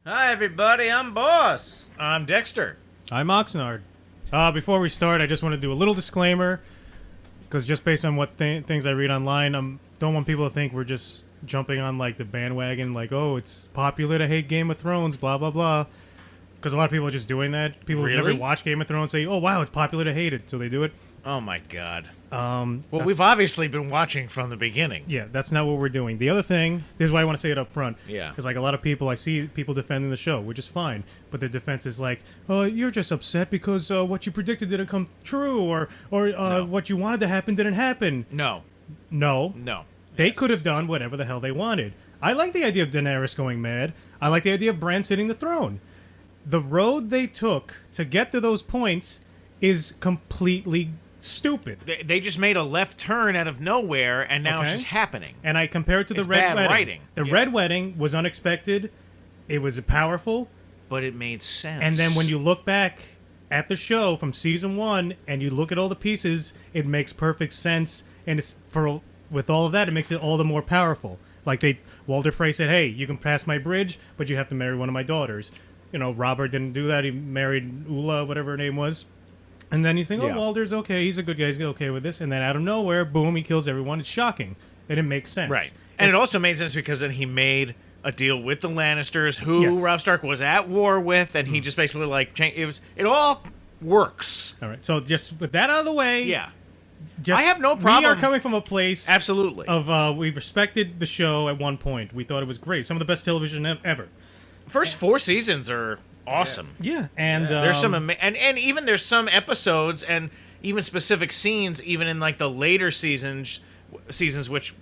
Hi, everybody. I'm Boss. I'm Dexter. I'm Oxnard. Before we start, I just want to do a little disclaimer, because just based on what things I read online, I don't want people to think we're just jumping on like the bandwagon, like, oh, it's popular to hate Game of Thrones, blah, blah, blah. Because a lot of people are just doing that. People who never watch Game of Thrones say, oh, wow, it's popular to hate it, so they do it. Oh, my God. Well, We've obviously been watching from the beginning. Yeah, that's not what we're doing. The other thing, this is why I want to say it up front. Yeah. Because, like, a lot of people, I see people defending the show, which is fine. But their defense is like, oh, you're just upset because what you predicted didn't come true, or No. what you wanted to happen didn't happen. No. No. They Yes. could have done whatever the hell they wanted. I like the idea of Daenerys going mad. I like the idea of Bran sitting the throne. The road they took to get to those points is completely stupid. They just made a left turn out of nowhere, and now it's Okay. just happening. And I compare it to the It's Red bad Wedding. writing. The Yeah. Red Wedding was unexpected. It was powerful. But it made sense. And then when you look back at the show from season 1 and you look at all the pieces, it makes perfect sense. And it's with all of that, it makes it all the more powerful. Like Walder Frey said, hey, you can pass my bridge, but you have to marry one of my daughters. You know, Robert didn't do that. He married Ula, whatever her name was. And then you think, oh, Yeah. Walder's okay. He's a good guy. He's okay with this. And then out of nowhere, boom, he kills everyone. It's shocking. And it makes sense. Right. And it also made sense because then he made a deal with the Lannisters, who Yes. Robb Stark was at war with, and he just basically, like, it all works. All right. So just with that out of the way. Yeah. Just, I have no We problem. are coming from a place Absolutely. of we respected the show at one point. We thought it was great. Some of the best television ever. First 4 seasons are awesome. Yeah. And There's some and even there's some episodes and even specific scenes even in like the later seasons which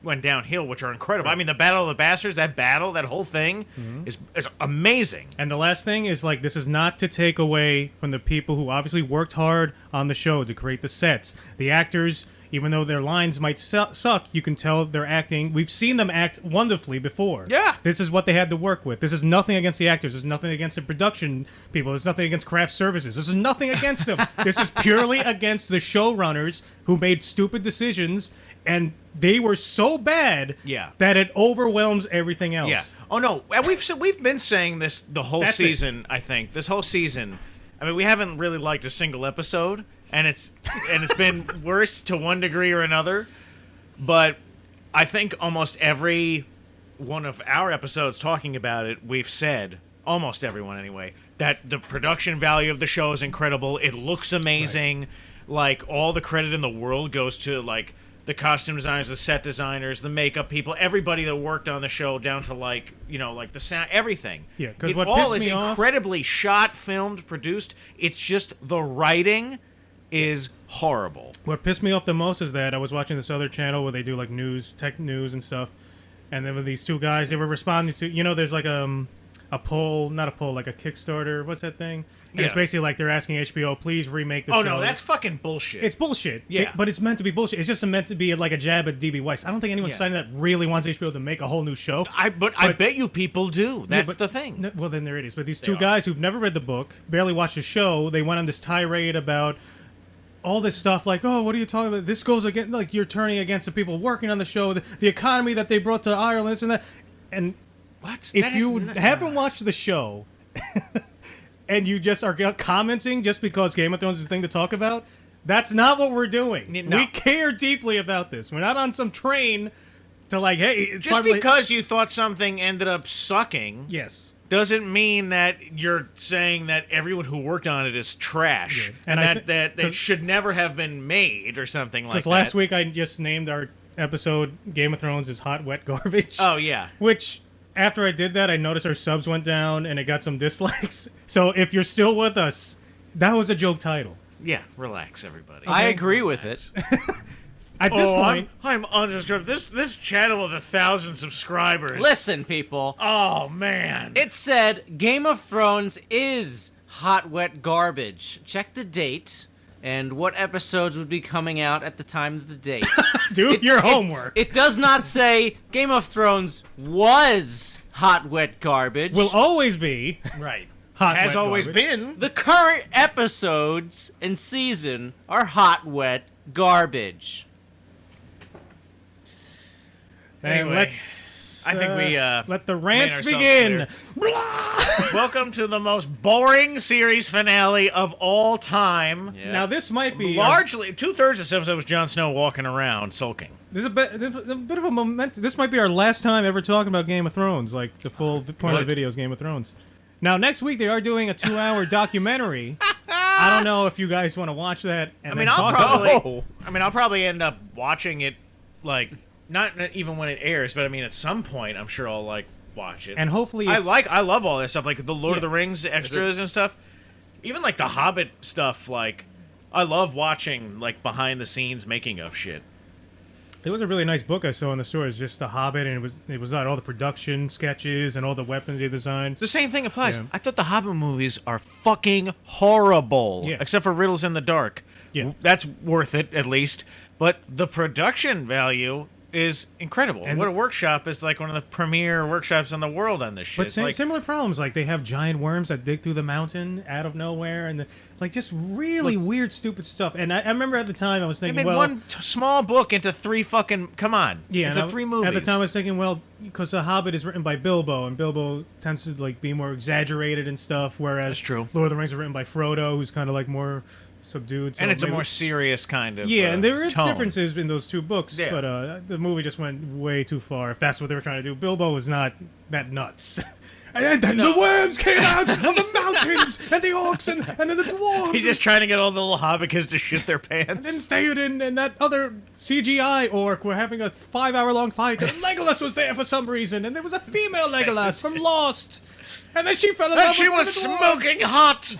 went downhill, which are incredible. I mean, the Battle of the Bastards, that whole thing is amazing. And the last thing is, like, this is not to take away from the people who obviously worked hard on the show to create the sets. The actors, even though their lines might suck, you can tell they're acting. We've seen them act wonderfully before. Yeah. This is what they had to work with. This is nothing against the actors. There's nothing against the production people. There's nothing against craft services. This is nothing against them. This is purely against the showrunners who made stupid decisions, and they were so bad Yeah. that it overwhelms everything else. Yeah. Oh no, and we've been saying this the whole That's season. I think this whole season. I mean, we haven't really liked a single episode, and it's been worse to one degree or another. But I think almost every one of our episodes talking about it, we've said, almost everyone anyway, that the production value of the show is incredible. It looks amazing. Right. Like, all the credit in the world goes to, like, the costume designers, the set designers, the makeup people, everybody that worked on the show, down to, like, you know, like the sound, everything. Yeah, 'cause It what all pissed is me off- incredibly shot, filmed, produced. It's just the writing is horrible. What pissed me off the most is that I was watching this other channel where they do like news, tech news and stuff, and then with these two guys, they were responding to, you know, there's like a poll, not a poll, like a Kickstarter, what's that thing? And it's Yeah. basically like they're asking HBO, please remake the Oh show. no, that's fucking bullshit. It's bullshit. Yeah. But it's meant to be bullshit. It's just meant to be like a jab at DB Weiss. I don't think anyone Yeah. signing that really wants HBO to make a whole new show. I bet you people do. That's but- the thing. Well, then there it is. But these They two are. guys who've never read the book, barely watched the show, they went on this tirade about all this stuff like, oh, what are you talking about? This goes against, like, you're turning against the people working on the show, the economy that they brought to Ireland, this and that. And What? if That you is haven't watched the show and you just are commenting just because Game of Thrones is a thing to talk about, that's not what we're doing. No. We care deeply about this. We're not on some train to like, hey, it's just probably- because you thought something ended up sucking Yes. doesn't mean that you're saying that everyone who worked on it is trash, Yeah. and And I that thi- it should never have been made or something like that. Because last week I just named our episode Game of Thrones is hot, wet garbage. Oh yeah. Which, after I did that, I noticed our subs went down and it got some dislikes. So if you're still with us, that was a joke title. Yeah, relax, everybody. I agree with it. At this point, I'm undisturbed. This channel with 1,000 subscribers. Listen, people. Oh man. It said Game of Thrones is hot, wet garbage. Check the date and what episodes would be coming out at the time of the date. do your homework. It does not say Game of Thrones was hot, wet garbage. Will always be right. hot, Has wet always garbage. been. The current episodes and season are hot, wet garbage. And Anyway. let's I think we let the made rants ourselves begin. Welcome to the most boring series finale of all time. Yeah. Now this might be Largely, 2/3 of this episode was Jon Snow walking around sulking. there's a bit of a moment. This might be our last time ever talking about Game of Thrones, like the full point of the video is Game of Thrones. Now next week they are doing a 2-hour documentary. I don't know if you guys want to watch that. And then talk about it. I'll probably end up watching it, like not even when it airs, but I mean at some point I'm sure I'll like watch it. And hopefully I it's, love all this stuff, like the Lord of the Rings extras and stuff. Even like the Hobbit stuff, like I love watching like behind the scenes making of shit. It was a really nice book I saw in the store. It's just The Hobbit, and it was all the production sketches and all the weapons they designed. The same thing applies. Yeah. I thought the Hobbit movies are fucking horrible, Yeah. except for Riddles in the Dark. Yeah. That's worth it at least. But the production value is incredible. And what a workshop is like one of the premier workshops in the world on this shit. But It's like, similar problems, like they have giant worms that dig through the mountain out of nowhere, and like just really weird, stupid stuff. And I remember at the time I was they thinking, made well, one small book into 3 fucking. Come on, yeah, into and 3 movies. At the time I was thinking, well, because The Hobbit is written by Bilbo, and Bilbo tends to like be more exaggerated and stuff, whereas That's true. Lord of the Rings is written by Frodo, who's kind of like more subdued. So and it's a maybe- more serious kind of and there is tone. differences in those two books, Yeah. but the movie just went way too far. If that's what they were trying to do, Bilbo was not that nuts. And then the worms came out of the mountains, and the orcs, and then the dwarves. He's just trying to get all the little hobbit kids to shit their pants. And Theoden and that other CGI orc were having a 5-hour-long fight, and Legolas was there for some reason, and there was a female Legolas from Lost, and then she fell in love And she with was the dwarves. smoking hot.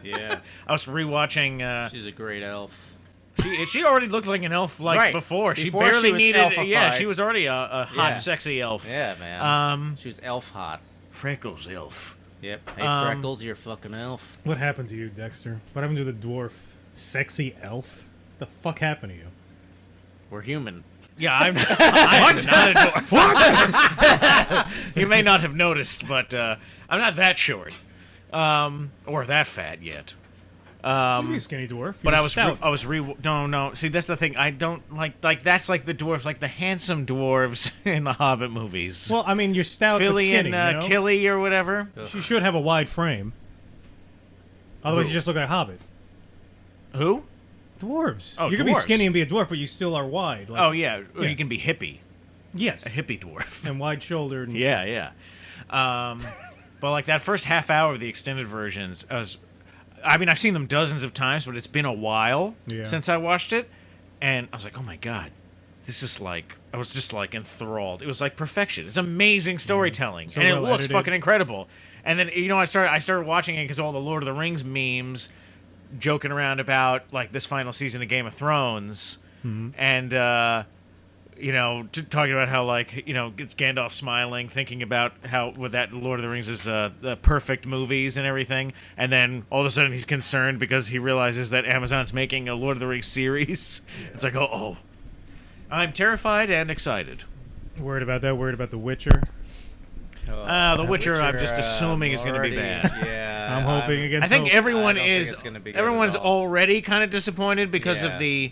Yeah, I was rewatching. she's a great elf. She already looked like an elf Right. before. She Before barely she was needed. elfified. Yeah, she was already a hot, Yeah. sexy elf. Yeah, man. Um, She was elf hot. Freckles elf. Yep. Hey, Um, Freckles, you're a fucking elf. What happened to you, Dexter? What happened to the dwarf? Sexy elf? The fuck happened to you? We're human. Yeah, I'm not a dwarf. You may not have noticed, but I'm not that short, or that fat yet. You'd be a skinny dwarf. But You're I was stout. no. See, that's the thing. I don't like that's like the dwarves, like the handsome dwarves in the Hobbit movies. Well, I mean, you're stout but Philly skinny, and you know? Killy or whatever. She should have a wide frame. Otherwise, Who? you just look like a hobbit. Who? Dwarves. Oh, You can be dwarves. skinny and be a dwarf, but you still are wide. Like, Oh yeah, or Yeah. you can be hippie, yes. a hippie dwarf. And wide-shouldered. And Yeah, yeah. But like that first half hour of the extended versions, I mean, I've seen them dozens of times, but it's been a while Yeah. since I watched it, and I was like, oh my god, this is like, I was just like enthralled. It was like perfection. It's amazing storytelling, So and it well looks edited. fucking incredible. And then I started watching it because all the Lord of the Rings memes joking around about like this final season of Game of Thrones, and talking about how like it's Gandalf smiling, thinking about how with that Lord of the Rings is the perfect movies and everything, and then all of a sudden he's concerned because he realizes that Amazon's making a Lord of the Rings series. It's like oh, I'm terrified and excited. Worried about that. Worried about The Witcher. The Witcher, I'm just assuming is going to be already- bad. Yeah. I'm hoping against I think hope. everyone I don't think is. it's gonna be good Everyone's at all. already kind of disappointed because Yeah. of the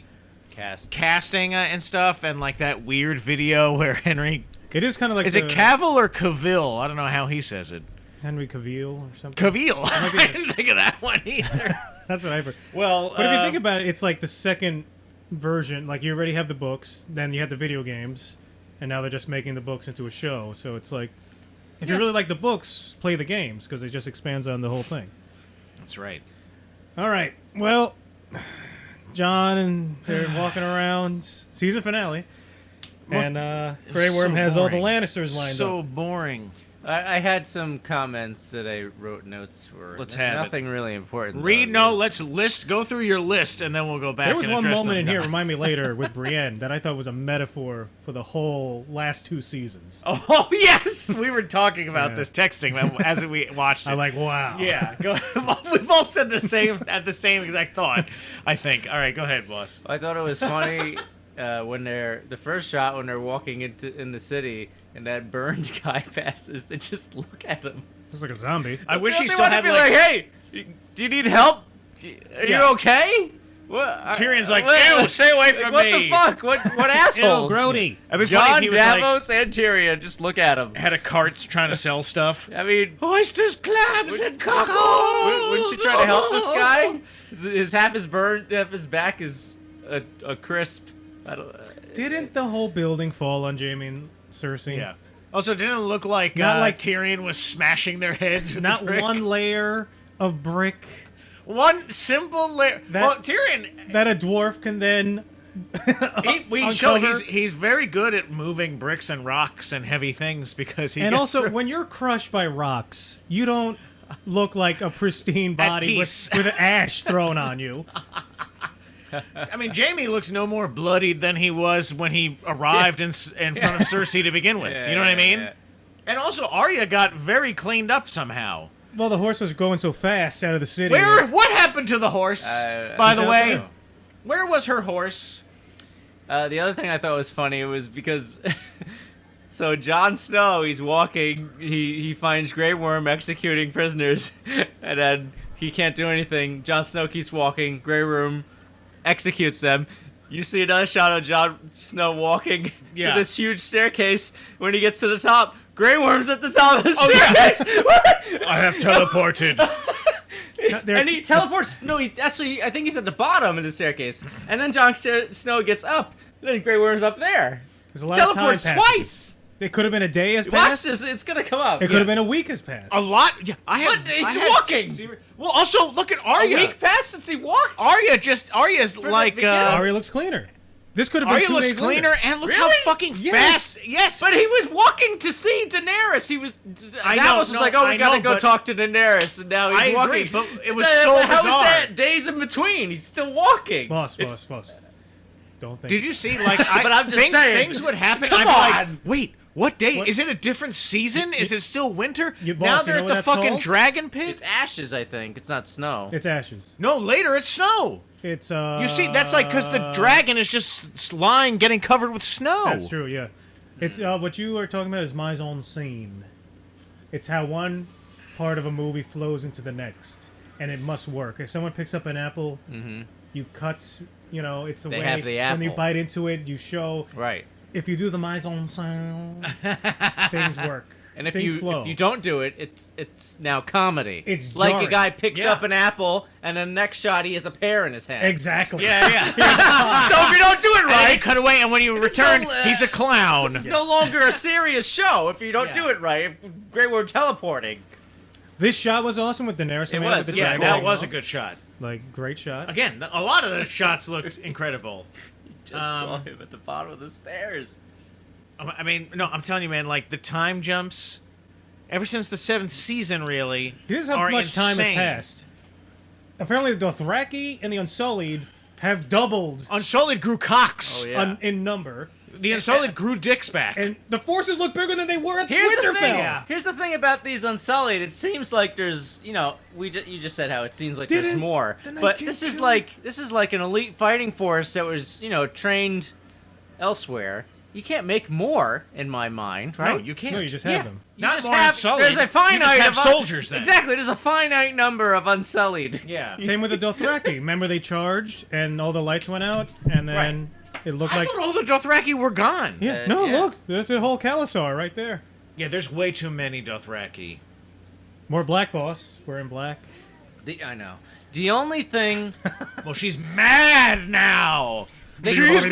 Cast. casting and stuff, and like that weird video where Henry It is kind of like is it Cavill or Cavill? I don't know how he says it. Henry Cavill or something. Cavill. my I goodness. didn't think of that one either. That's what I've heard. Well, But if you think about it, it's like the second version. Like you already have the books, then you have the video games, and now they're just making the books into a show. So it's like, if you Yeah. really like the books, play the games because it just expands on the whole thing. that's right. All right. Well, John and they're walking around season finale, and Grey so Worm has all the boring. Lannisters lined So up. boring. I had some comments that I wrote notes for. Let's have it. Nothing really important. Read. though. No, let's go through your list, and then we'll go back. There was and one address moment them. in here, remind me later, with Brienne that I thought was a metaphor for the whole last 2 seasons. Oh yes, we were talking about Yeah. this texting as we watched it. I'm like, wow. Yeah, go, we've all said the same exact thought. I think. All right, go ahead, boss. I thought it was funny when the first shot when they're walking in the city and that burned guy passes. They just look at him. Looks like a zombie. I wish They he still wanna had be like. hey, do you need help? Are Yeah. you okay? Tyrion's like, ew, stay away from what me. What the fuck? What assholes? Ew, Grody. It'd be funny John, if he was like, Davos, and Tyrion. Just look at him. had a cart trying to sell stuff. I mean, Oysters, clams, and cockles. wouldn't you try to help this guy? Half his back is a crisp. I don't. Didn't the whole building fall on Jaime and Cersei? Yeah. Also, didn't it look like Not like- Tyrion was smashing their heads with Not the brick? one layer of brick One simple layer. Well, Tyrion, that a dwarf can then we show uncover. he's very good at moving bricks and rocks and heavy things because he And gets also, through- when you're crushed by rocks, you don't look like a pristine body peace. with ash thrown on you. I mean, Jaime looks no more bloodied than he was when he arrived in front of Cersei to begin with. You know what I mean? Yeah. And also, Arya got very cleaned up somehow. Well, the horse was going so fast out of the city. What happened to the horse? By the He's way, outside. where was her horse? The other thing I thought was funny was because, so Jon Snow, he's walking, he finds Grey Worm executing prisoners, and then he can't do anything. Jon Snow keeps walking, Grey Worm executes them. You see another shot of Jon Snow walking Yeah. to this huge staircase. When he gets to the top, Grey Worm's at the top of the Oh, yeah. staircase. I have teleported. And he teleports. No, I think he's at the bottom of the staircase. And then Jon Snow gets up. Then Grey Worm's up there. There's a lot of time Teleports passing. twice. It could have been a day has Watch passed. this. It's gonna come up. It could have been a week has passed. A lot. Yeah, What? He's I had walking. Well, also look at A Arya. week passed since he walked. Arya's the like beginning. Arya looks cleaner. This could have been Arya 2 looks days cleaner, later. and look Really? how fucking Yes. fast. Yes, But he was walking to see Daenerys. He was. I know, Davos was no, like, "Oh, we I gotta know, go but- talk to Daenerys," and now he's I walking. agree, but it was so How bizarre. is that? Days in between. He's still walking. Boss. It's- Don't think. Did you see? Like, But I'm just saying. things would happen. Come I'd be like, on. wait, what day? What? Is it a different season? Is it still winter? You- Now boss, they're you know at what the that's fucking called? dragon pit. It's ashes, I think. It's not snow. It's ashes. No, later it's snow. It's You see, that's like because the dragon is just lying, getting covered with snow. That's true. Yeah. It's what you are talking about is mise en scene. It's how one part of a movie flows into the next, and it must work. If someone picks up an apple, you cut. You know, it's the They way have the when you apple. bite into it, you show. Right. If you do the mise en scene, things work. And if things you flow. if you don't do it, it's now comedy. It's like a jarring. guy picks Yeah. up an apple, and then the next shot he has a pear in his hand. Exactly. Yeah, yeah. So if you don't do it And then right, you cut away, and when you return, no, he's a clown. it's no longer a serious show. If you don't Yeah. do it right, Grey Worm teleporting. This shot was awesome with Daenerys coming out was, with the yeah, dragon. that hanging was a off. good shot. Like great shot. Again, a lot of the shots looked incredible. Just saw him at the bottom of the stairs. I mean, no, I'm telling you, man. Like the time jumps, ever since the 7th season, really. Here's how are much time has insane. passed. Apparently, the Dothraki and the Unsullied have doubled Unsullied grew cocks. Oh, yeah. in number, The Unsullied grew dicks back. and the forces look bigger than they were at Here's the Winterfell. thing. Yeah. Here's the thing about these Unsullied. It seems like there's, you just said how it seems like there's Didn't more. the Night But King this is kill like an elite fighting force that was, trained elsewhere. You can't make more, in my mind, no, right? you can't. No, you just have them. You Not just more have, Unsullied. there's a finite You just have of soldiers then. Exactly, there's a finite number of Unsullied. Yeah. Same with the Dothraki. Remember, they charged and all the lights went out, and then it looked I like. thought all the Dothraki were gone. Yeah. No, yeah. look, there's a whole Khalasar right there. Yeah, there's way too many Dothraki. More black boss. We're in black. I know. The only thing Well, she's mad now. She's they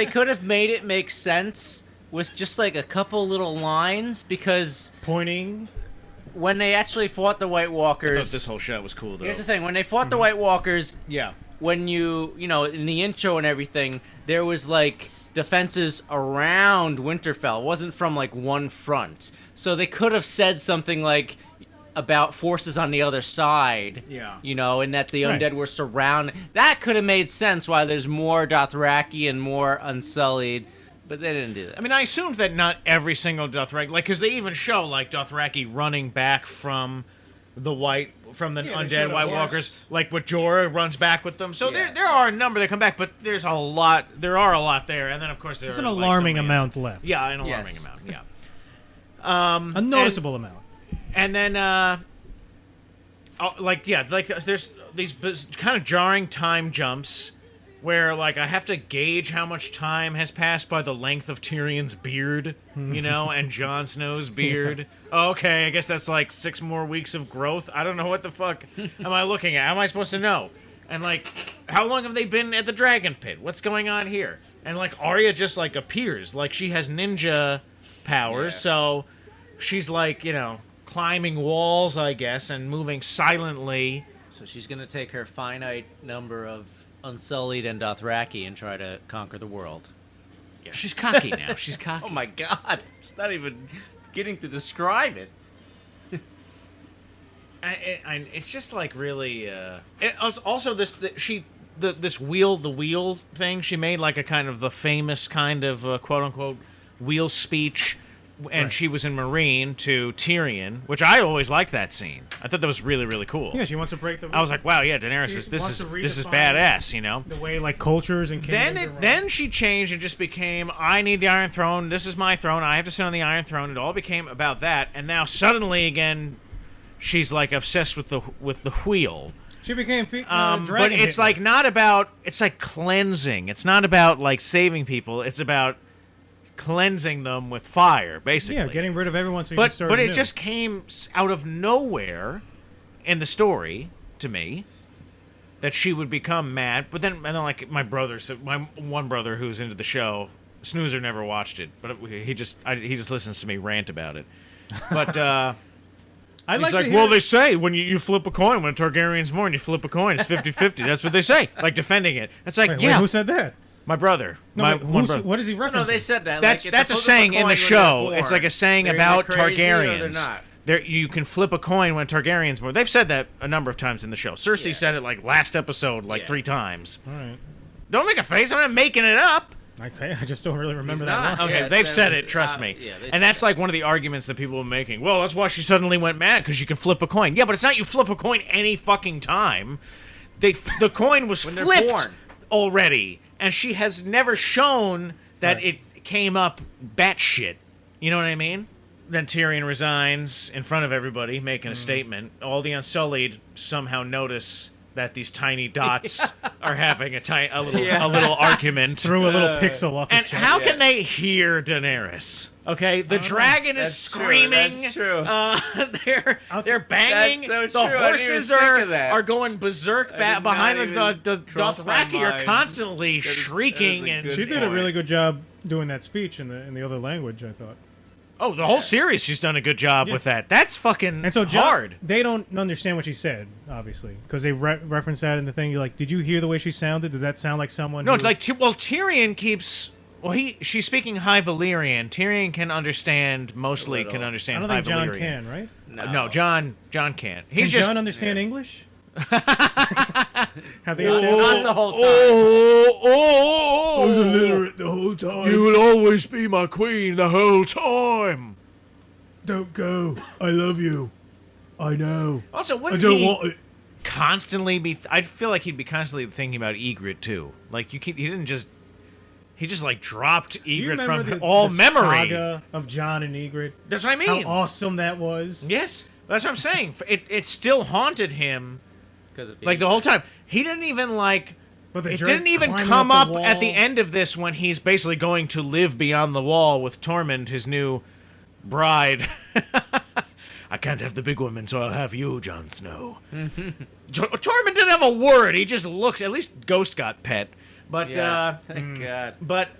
could have made it make sense with just like a couple little lines, because pointing. when they actually fought the White I Walkers, thought this whole show was cool, though. here's the thing: when they fought the White Walkers, Yeah. when in the intro and everything, there was like defenses around Winterfell. It wasn't from like one front, so they could have said something like about forces on the other side. Yeah. And that the Right. undead were surrounded. That could have made sense why there's more Dothraki and more Unsullied, but they didn't do that. I mean, I assumed that not every single Dothraki, like, because they even show, like, Dothraki running back from the they showed undead a White horse. Walkers, like what Jorah runs back with them. So Yeah. there are a number that come back, but there are a lot there, and then of course There's there an are, like, alarming so many amount left. Yeah, an alarming Yes. amount. Yeah. A noticeable amount. And then, there's kind of jarring time jumps where, like, I have to gauge how much time has passed by the length of Tyrion's beard, and Jon Snow's beard. Oh, okay, I guess that's like 6 more weeks of growth. I don't know what the fuck am I looking at. How am I supposed to know? And, like, how long have they been at the Dragon Pit? What's going on here? And, like, Arya just, like, appears. Like, she has ninja powers, so she's, like, climbing walls, I guess, and moving silently. So she's going to take her finite number of Unsullied and Dothraki and try to conquer the world. Yeah, she's cocky now. She's cocky. Oh my god. It's not even getting to describe it. It's just like really. It's also this wheel thing. She made like a kind of the famous kind of quote unquote wheel speech, and she was in Marine to Tyrion, which I always liked that scene. I thought that was really really cool. Yeah, she wants to break the. I was like, wow, yeah, Daenerys this is badass, The way like cultures and kingdoms then she changed and just became, I need the Iron Throne. This is my throne. I have to sit on the Iron Throne. It all became about that, and now suddenly again. She's like obsessed with the wheel. She became but it's like not about. It's like cleansing. It's not about like saving people. It's about cleansing them with fire, basically. Yeah, getting rid of everyone. So you but can start but it new. just came out of nowhere in the story to me that she would become mad. But then like my one brother who's into the show, Snoozer never watched it, but he just listens to me rant about it. But. He's like, well, they say when you flip a coin, when a Targaryen's born, you flip a coin, it's 50-50. That's what they say. Like, defending it. It's like, wait, who said that? My brother. One brother. What is he referencing? No, they said that. That's a saying in the show. It's like a saying about Targaryens. They're not. You can flip a coin when Targaryen's born. They've said that a number of times in the show. Cersei said it, like, last episode, 3 times. All right. Don't make a face. I'm not making it up. Okay, I just don't really remember that one. Okay, they've said it, trust me. And that's like one of the arguments that people are making. Well, that's why she suddenly went mad, because you can flip a coin. Yeah, but it's not you flip a coin any fucking time. The coin was flipped already, and she has never shown that it came up batshit. You know what I mean? Then Tyrion resigns in front of everybody, making a statement. All the Unsullied somehow notice that these tiny dots are having a little argument. Threw a little pixel off his chest. chest. How can they hear Daenerys? Okay, the dragon is screaming. That's true. They're banging. That's so true. The horses are going berserk behind the Dothraki are constantly shrieking. And she did a really good job doing that speech in the other language, I thought. Oh, the whole series, she's done a good job with that. That's fucking and so hard. They don't understand what she said, obviously, because they reference that in the thing. You're like, did you hear the way she sounded? Does that sound like someone? No, Tyrion keeps. Well, she's speaking High Valyrian. Tyrion can understand mostly. Can understand. I don't High think John Valyrian. Can, right? No, John can't. Can John understand English? Have they not the whole time. I was illiterate the whole time. You will always be my queen the whole time. Don't go. I love you. I know. Also, wouldn't I don't he want it. constantly be? I feel like he'd be constantly thinking about Ygritte too. Like he didn't just. He just like dropped Ygritte from the memory. Saga of Jon and Ygritte. That's what I mean. How awesome that was. Yes, that's what I'm saying. It still haunted him. Like the whole time, he didn't even like. It didn't even come up at the end of this when he's basically going to live beyond the wall with Tormund, his new bride. I can't have the big woman, so I'll have you, Jon Snow. Tormund didn't have a word. He just looks. At least Ghost got pet. But thank God. But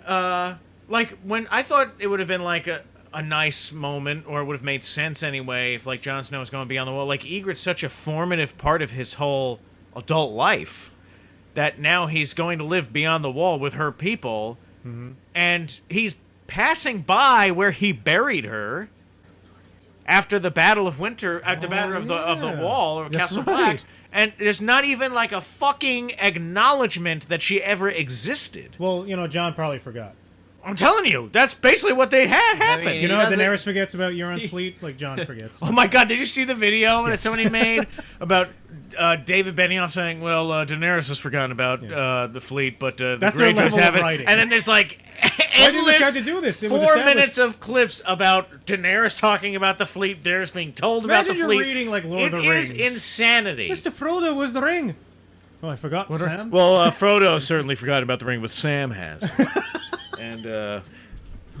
like when I thought it would have been like a nice moment, or it would have made sense anyway if like Jon Snow was going beyond the wall. Like Ygritte's such a formative part of his whole adult life that now he's going to live beyond the wall with her people, and he's passing by where he buried her after the Battle of Winter, at the Battle of the Wall or Castle Black. And there's not even like a fucking acknowledgement that she ever existed. Well, Jon probably forgot. I'm telling you, that's basically what they had happen. I mean, Daenerys forgets about Euron's fleet, like Jon forgets. Oh my God, did you see the video that somebody made about David Benioff saying, well, Daenerys was forgotten about the fleet, but the Greyjoys have it. And then there's like endless 4 minutes of clips about Daenerys talking about the fleet, Daenerys being told about the fleet. Imagine you're reading like Lord of the Rings. It is insanity. Mr. Frodo was the ring. Oh, I forgot Sam. Well, Frodo certainly forgot about the ring, but Sam has. And, oh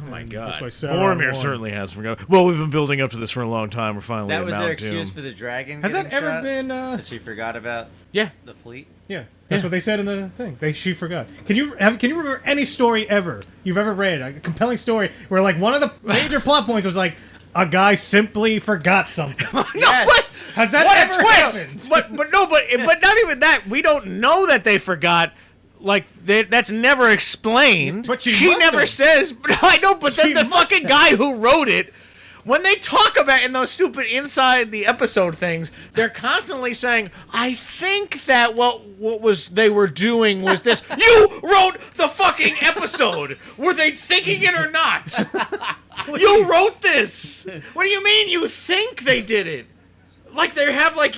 my God. why Sauron Boromir won. certainly has forgotten. Well, we've been building up to this for a long time. We're finally That at was Mount their excuse Doom. for the dragon. Has that getting ever shot? been? That she forgot about Yeah. the fleet. Yeah, that's what they said in the thing. She forgot. Can you remember any story ever you've ever read, a compelling story where like one of the major plot points was like a guy simply forgot something? Yes. Has that What ever a twist! happened? But not even that. We don't know that they forgot. Like that's never explained. But she never must says. I know, but then She the must fucking have. guy who wrote it, when they talk about in those stupid inside the episode things, they're constantly saying, "I think that what they were doing was this." You wrote the fucking episode. Were they thinking it or not? You wrote this. What do you mean? You think they did it? Like they have like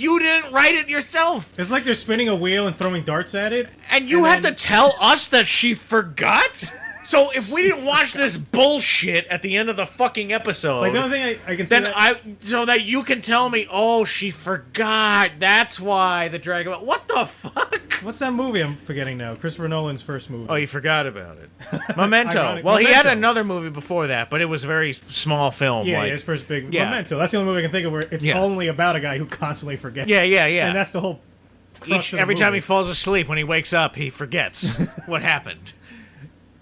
you didn't write it yourself. It's like they're spinning a wheel and throwing darts at it. And you have to tell us that she forgot? So if we didn't watch this bullshit at the end of the fucking episode, Like the only thing I can say. so that you can tell me, oh, she forgot. That's why the dragon. What the fuck? What's that movie I'm forgetting now? Christopher Nolan's first movie. Oh, you forgot about it. Memento. Ironic. Well, he had Memento. another movie before that, but it was a very small film. Yeah, like, his first big Yeah. Memento. That's the only movie I can think of where it's Yeah. only about a guy who constantly forgets. Yeah. And that's the whole. crux of the Every time movie. he falls asleep, when he wakes up, he forgets what happened.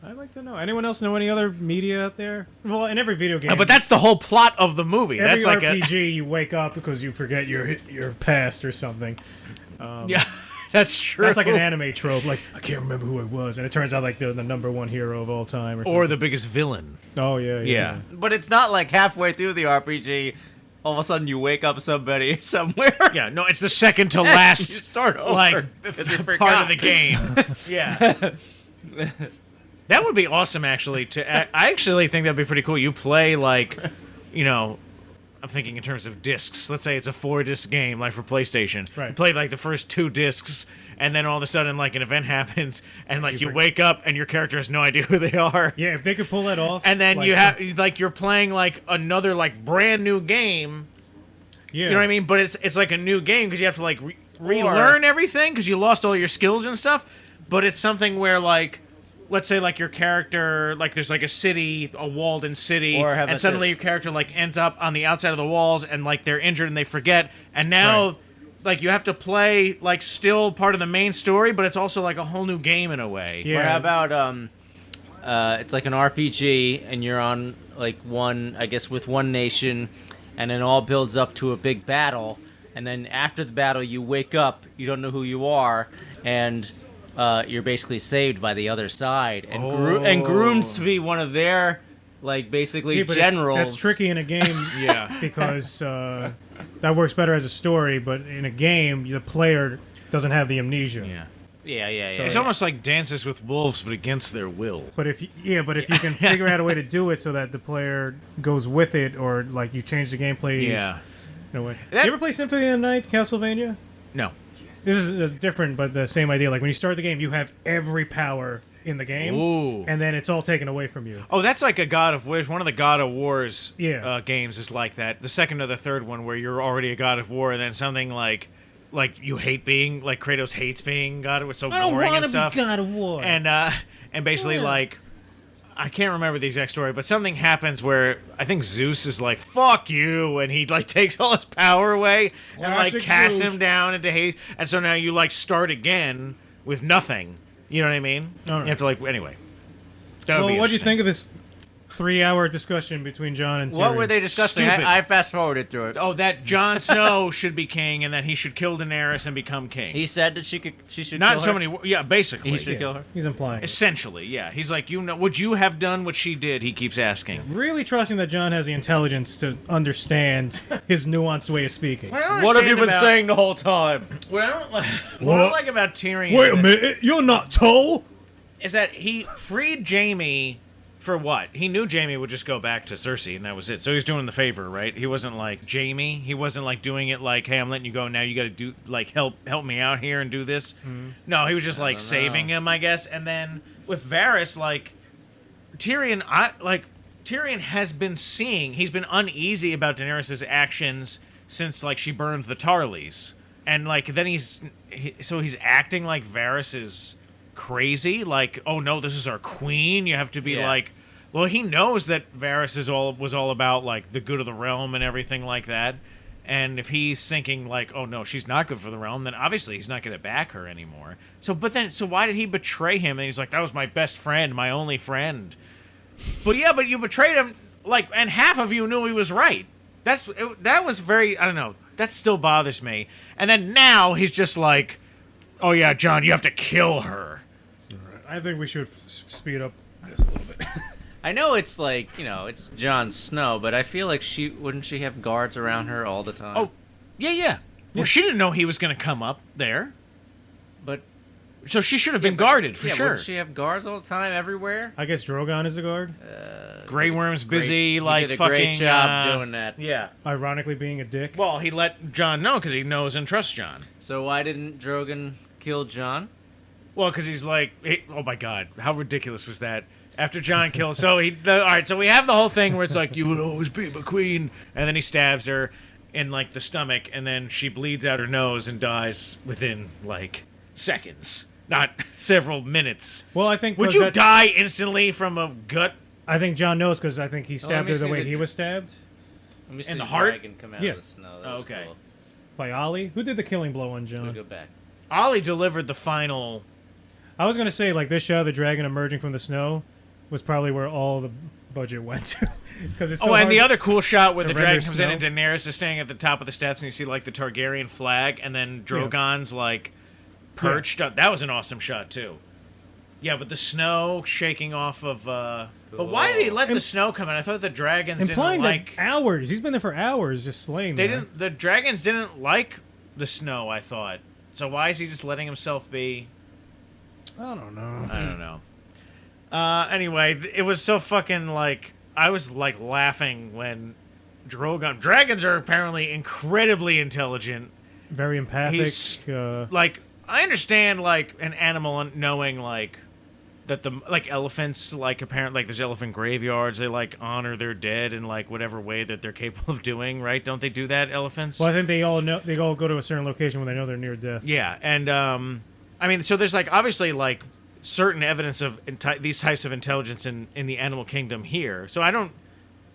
I'd like to know. Anyone else know any other media out there? Well, in every video game. But that's the whole plot of the movie. every That's like RPG. You wake up because you forget your past or something. yeah, that's true. That's like an anime trope. Like I can't remember who it was, and it turns out like the number one hero of all time, or or something. the biggest villain. Oh yeah. Yeah. But it's not like halfway through the RPG, all of a sudden you wake up somebody somewhere. Yeah, no, it's the second to You last start over like because you part forgot. of the game. Yeah. That would be awesome, actually. I actually think that'd be pretty cool. You play like, I'm thinking in terms of discs. Let's say it's a 4-disc game, like for PlayStation. Right. You play like the first 2 discs, and then all of a sudden, like an event happens, and like you wake up, and your character has no idea who they are. Yeah, if they could pull that off. And then like, you have like you're playing like another like brand new game. Yeah. You know what I mean? But it's like a new game because you have to like relearn everything because you lost all your skills and stuff. But it's something where like, let's say like your character, like there's like a city, a walled-in city, Or how and about suddenly this? your character like ends up on the outside of the walls and like they're injured and they forget. And now Right. like you have to play like still part of the main story, but it's also like a whole new game in a way. Yeah. Or how about it's like an RPG and you're on like with one nation, and then all builds up to a big battle, and then after the battle you wake up, you don't know who you are, and you're basically saved by the other side, and groomed to be one of their like basically See, but generals. That's tricky in a game. Yeah. Because that works better as a story, but in a game, the player doesn't have the amnesia. Yeah. Yeah. It's almost like Dances with Wolves, but against their will. But if you can figure out a way to do it so that the player goes with it, or like you change the gameplay. Yeah. In a way. That- you ever play Symphony of the Night, Castlevania? No. This is different, but the same idea. Like when you start the game, you have every power in the game, Ooh. and then it's all taken away from you. Oh, that's like a God of War. One of the God of War's Yeah. games is like that. The second or the third one where you're already a God of War, and then something like you hate being like Kratos hates being God of War, so boring and stuff. God of War. And basically like I can't remember the exact story, but something happens where I think Zeus is like "fuck you," and he like takes all his power away and like Classic casts Zeus. him down into Hades, and so now you like start again with nothing. You know what I mean? All right. You have to like anyway. That would Well, be what do you interesting. think of this 3-hour discussion between John and Tyrion? What were they discussing? Stupid. I fast forwarded through it. Oh, that Jon Snow should be king, and that he should kill Daenerys and become king. He said that she should Not kill in so her. many. Yeah, basically. He should kill her. He's implying. Essentially, yeah. He's like, would you have done what she did? He keeps asking. Really trusting that John has the intelligence to understand his nuanced way of speaking. What have you been saying the whole time? What I don't like, what I like about Tyrion Wait a minute, you're not Toll? is that he freed Jaime for what? He knew Jaime would just go back to Cersei, and that was it. So he was doing the favor, right? He wasn't like Jaime. He wasn't like doing it like, hey, I'm letting you go now. You got to do like help me out here and do this. No, he was just like saving him, I guess. And then with Varys, like Tyrion, Tyrion has been seeing. He's been uneasy about Daenerys' actions since like she burned the Tarleys. and like then he's acting like Varys is crazy. Like, oh no, this is our queen. You have to be like. Well, he knows that Varys was all about like the good of the realm and everything like that. And if he's thinking like, oh no, she's not good for the realm, then obviously he's not going to back her anymore. So why did he betray him? And he's like, that was my best friend, my only friend. But you betrayed him, like, and half of you knew he was right. That was very, I don't know. That still bothers me. And then now he's just like, oh yeah, John, you have to kill her. I think we should speed up this a little bit. I know it's like, it's Jon Snow, but I feel like wouldn't she have guards around her all the time? Oh, yeah. Well, she didn't know he was going to come up there. But so she should have been guarded for sure. Wouldn't she have guards all the time, everywhere? I guess Drogon is a guard. Grey Worm's busy, he like did a fucking great job doing that. Yeah. Ironically, being a dick. Well, he let Jon know because he knows and trusts Jon. So why didn't Drogon kill Jon? Well, because he's like, oh my god, how ridiculous was that? After Jon kills, all right. So we have the whole thing where it's like, you will always be my queen, and then he stabs her in like the stomach, and then she bleeds out her nose and dies within like seconds, not several minutes. Well, I think would you die instantly from a gut? I think Jon knows because I think he stabbed her the way the- he was stabbed. Let me see In the the heart? dragon come out Yeah. of the snow. That was Okay. cool. By Ollie. Who did the killing blow on We'll Jon? go back. Ollie delivered the final. I was gonna say like this shot of the dragon emerging from the snow was probably where all the budget went to, because it's so And hard the other cool shot where to the dragon render comes snow. in and Daenerys is standing at the top of the steps, and you see like the Targaryen flag, and then Drogon's like perched up. That was an awesome shot too. Yeah, but the snow shaking off of. But why did he let the snow come in? I thought the dragons implying didn't like. that hours. He's been there for hours just slaying. They there. didn't. The dragons didn't like the snow. I thought. So why is he just letting himself be? I don't know. I don't know. Anyway, it was so fucking like I was like laughing when dragons are apparently incredibly intelligent. Very empathic. He's- uh, Like I understand like an animal knowing like that the like elephants like apparently like there's elephant graveyards, they like honor their dead in like whatever way that they're capable of doing, right? Don't they do that, elephants? well, I think they all know. They all go to a certain location when they know they're near death. Yeah, and I mean, so there's like obviously like certain evidence of these types of intelligence in the animal kingdom here. So I don't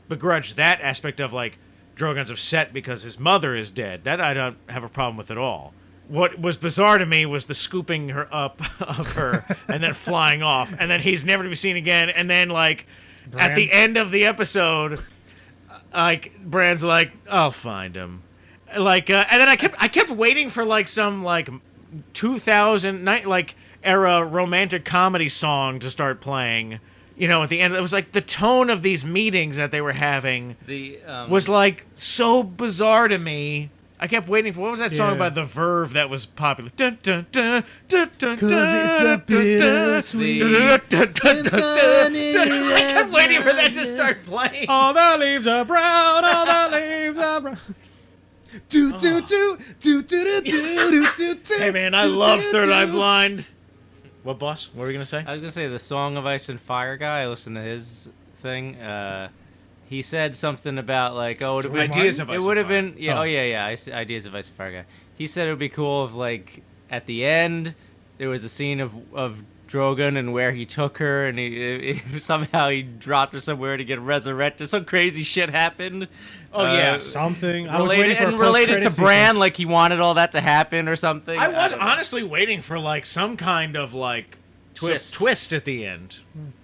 begrudge that aspect of like Drogon's upset because his mother is dead. That I don't have a problem with at all. What was bizarre to me was the scooping her up of her and then flying off, and then he's never to be seen again. And then like at the end of the episode, like Bran's like, I'll find him. Like, and then I kept waiting for like some like 2000 like era romantic comedy song to start playing. You know, at the end, it was like the tone of these meetings that they were having was like so bizarre to me. I kept waiting for what was that song by The Verve that was popular? Dun, dun, dun, dun, dun, 'Cause it's a bittersweet symphony. I kept waiting for that to start playing. All the leaves are brown. All the leaves are brown. Do do do do do do do do do. Hey man, I love Third Eye Blind. What, boss? What were we gonna say? I was gonna say the Song of Ice and Fire guy. I listened to his thing. He said something about like, oh, it would have been Ideas of Ice it and would have Fire. been Ideas of Ice and Fire guy. He said it would be cool if like at the end there was a scene of Drogon and where he took her and he somehow he dropped her somewhere to get resurrected. Some crazy shit happened. Oh, yeah. Something. I was waiting for a related to post-credit Bran, sequence. like he wanted all that to happen or something. I was don't know. honestly waiting for like some kind of like twist at the end.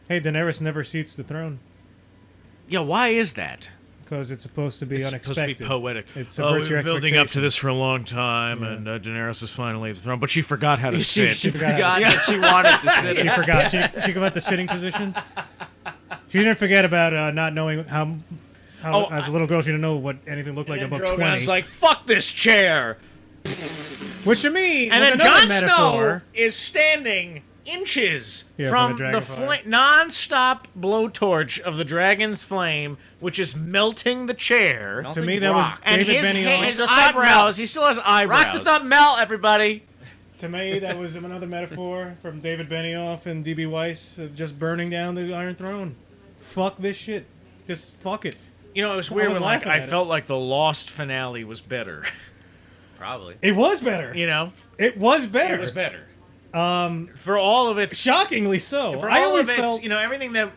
Hey, Daenerys never seats the throne Yeah, why is that? because it's supposed to be It's unexpected. supposed to be poetic. It subverts your we've been building up to expectations. this for a long time, and Daenerys is finally at the throne, but she forgot how to She sit. forgot that she wanted to sit. She forgot. She forgot the sitting position. She didn't forget about not knowing how as a little girl she didn't know what anything looked like And above Drogon's 20. like, "Fuck this chair," Which to me and was then another Jon metaphor. Snow is standing inches Yeah, from from the the dragon non-stop blowtorch of the dragon's flame, which is melting the chair. To me, that was Rock. And David his, Benioff. his Does not eyebrows, melt. he still has eyebrows. Rock does not melt, everybody. To me, that was another metaphor from David Benioff and D.B. Weiss of just burning down the Iron Throne. Fuck this shit. Just fuck it. You know, it was I weird was when like laughing I at it. felt like the Lost finale was better. Probably. It was better. You know, It was better. it was better. For all of its Shockingly so. for I all always of its, felt everything that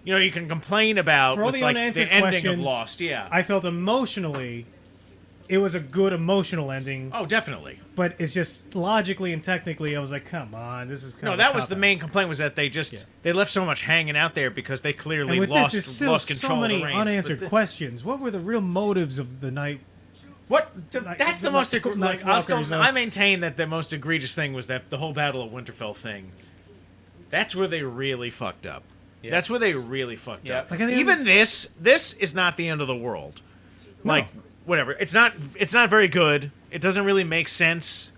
you can complain about for all with the like unanswered the ending questions. of Lost. Yeah. I felt emotionally, it was a good emotional ending. Oh, definitely. But it's just logically and technically, I was like, come on, this is kind No, of that was the main complaint, was that they just they left so much hanging out there because they clearly And with lost this, there's still lost control so many of the reins. unanswered But questions. What were the real motives of the night? that's the most Night Walkers, I maintain that the most egregious thing was that the whole Battle of Winterfell thing. That's where they really fucked up. Yeah. That's where they really fucked up. Like, at the end Even this is not the end of the world. Like whatever. It's not very good. It doesn't really make sense,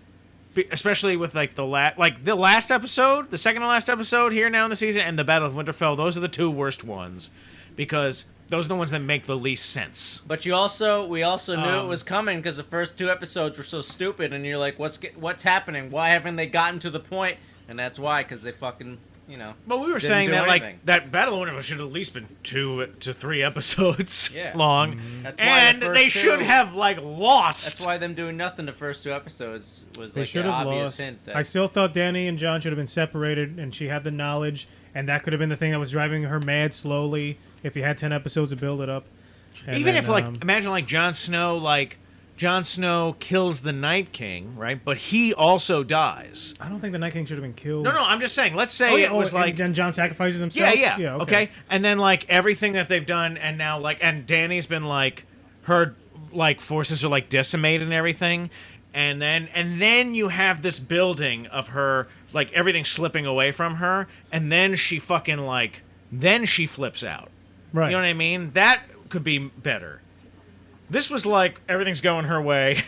especially with like the last episode, the second to last episode here now in the season, and the Battle of Winterfell. Those are the two worst ones because those are the ones that make the least sense. But we also knew it was coming because the first 2 episodes were so stupid, and you're like, what's happening? Why haven't they gotten to the point? And that's why, because they fucking, But we were didn't saying do that anything. that Battle of Winterfell should have at least been 2 to 3 episodes Yeah. long, That's why and the first they 2 should have lost. That's why them doing nothing the first 2 episodes was They like should an have obvious lost. hint. That, I still thought Danny and John should have been separated, and she had the knowledge, and that could have been the thing that was driving her mad slowly. If you had 10 episodes to build it up, and Even then, if imagine Jon Snow kills the Night King, right? But he also dies. I don't think the Night King should have been killed. No, I'm just saying. Let's say it was like. and John sacrifices himself. Yeah. Okay. And then everything that they've done, and now and Danny's been her forces are decimated and everything, and then you have this building of her everything slipping away from her, and then she fucking then she flips out. Right. You know what I mean? That could be better. This was everything's going her way,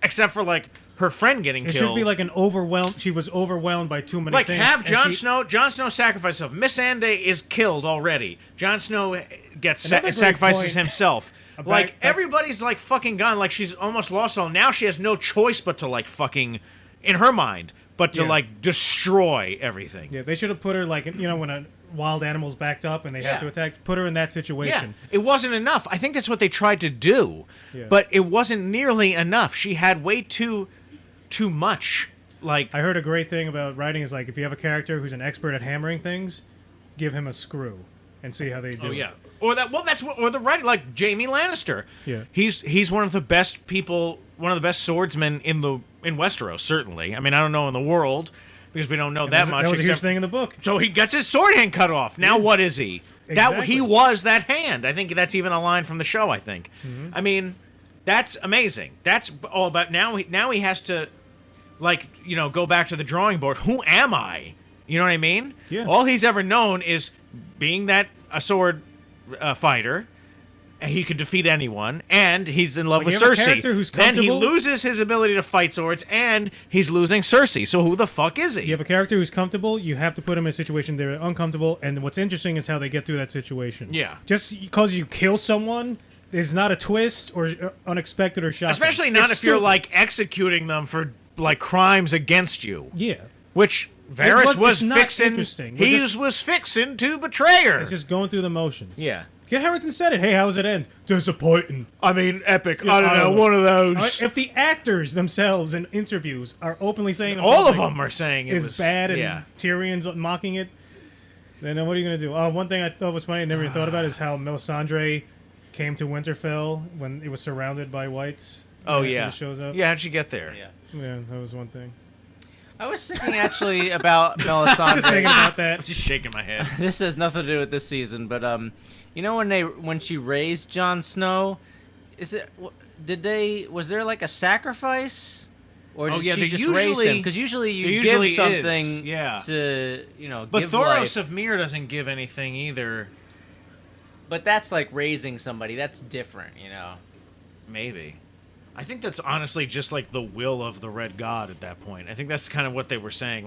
except for her friend getting It killed. should be an overwhelmed. She was overwhelmed by too many things. have and Jon she- Snow. Jon Snow sacrifice himself. Missandei is killed already. Jon Snow gets Another great sacrifices point himself. about- Everybody's fucking gone. She's almost lost all. Now she has no choice but to fucking, in her mind, but to Yeah. destroy everything. Yeah, they should have put her when a wild animal's backed up and they have Yeah. to attack. Put her in that Yeah, situation. it wasn't enough. I think that's what they tried to do, Yeah. but it wasn't nearly enough. She had way too much. I heard a great thing about writing is if you have a character who's an expert at hammering things, give him a screw and see how they do. Oh it. yeah, or the writing like Jaime Lannister. Yeah. he's one of the best people, one of the best swordsmen in Westeros. Certainly, I mean I don't know in the world because we don't know that much. That was a huge except- thing in the book. So he gets his sword hand cut off. Now what is he? That Exactly. he was that hand. I think that's even a line from the show. I think. I mean, that's amazing. That's all about now. He has to, go back to the drawing board. Who am I? You know what I mean? Yeah. All he's ever known is being a sword fighter. He could defeat anyone, and he's in love When with you have a Cersei. character who's Then he comfortable- loses his ability to fight swords, and he's losing Cersei. So who the fuck is he? You have a character who's comfortable, you have to put him in a situation they're uncomfortable, and what's interesting is how they get through that situation. Yeah. Just because you kill someone is not a twist or unexpected or shocking. Especially not It's if you're stupid. executing them for crimes against you, Yeah. which Varys was it's not fixing. interesting. We're He just- was fixing to betray her. It's just going through the motions. Yeah. Kit Harington said it. Hey, how does it end? Disappointing. I mean, epic. Yeah, I don't I know, don't know. one of All those. right, if the actors themselves in interviews are openly saying in All of public them are saying it is was bad and yeah. Tyrion's mocking it, then what are you going to do? One thing I thought was funny I never even thought about is how Melisandre came to Winterfell when it was surrounded by whites. Oh She yeah. just shows up. Yeah, how'd she get there? yeah. Yeah, that was one thing. I was thinking actually about Just thinking Melisandre. about that. Just shaking my head. This has nothing to do with this season, but when she raised Jon Snow, was there a sacrifice, or did Oh, yeah, she there just raise him? usually- Because usually there you usually give something is, yeah. to But give Thoros life. of Myr doesn't give anything either. But that's like raising somebody. That's different, Maybe. I think that's honestly just the will of the Red God at that point. I think that's kind of what they were saying,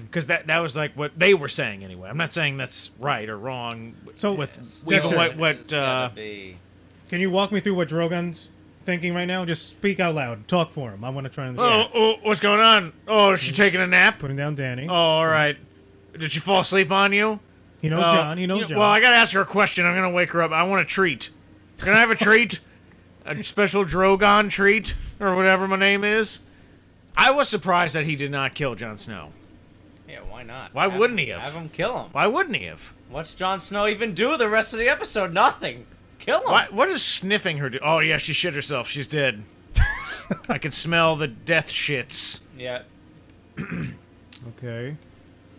because that was what they were saying anyway. I'm not saying that's right or wrong. So, with Dexter, even what It's gotta be- Can you walk me through what Drogon's thinking right now? Just speak out loud. Talk for him. I want to try and understand. oh, what's going on? Oh, is she taking a nap? Putting down Danny. Oh, all right. Did she fall asleep on you? He knows John. He knows John. Well, I gotta ask her a question. I'm gonna wake her up. I want a treat. Can I have a treat? a special Drogon treat or whatever my name is. I was surprised that he did not kill Jon Snow. Yeah, why not? Why wouldn't he have? Have him kill him. Why wouldn't he have? What's Jon Snow even do the rest of the episode? Nothing. Kill him. What does sniffing her do? Oh, yeah, she shit herself. She's dead. I can smell the death shits. Yeah. Okay.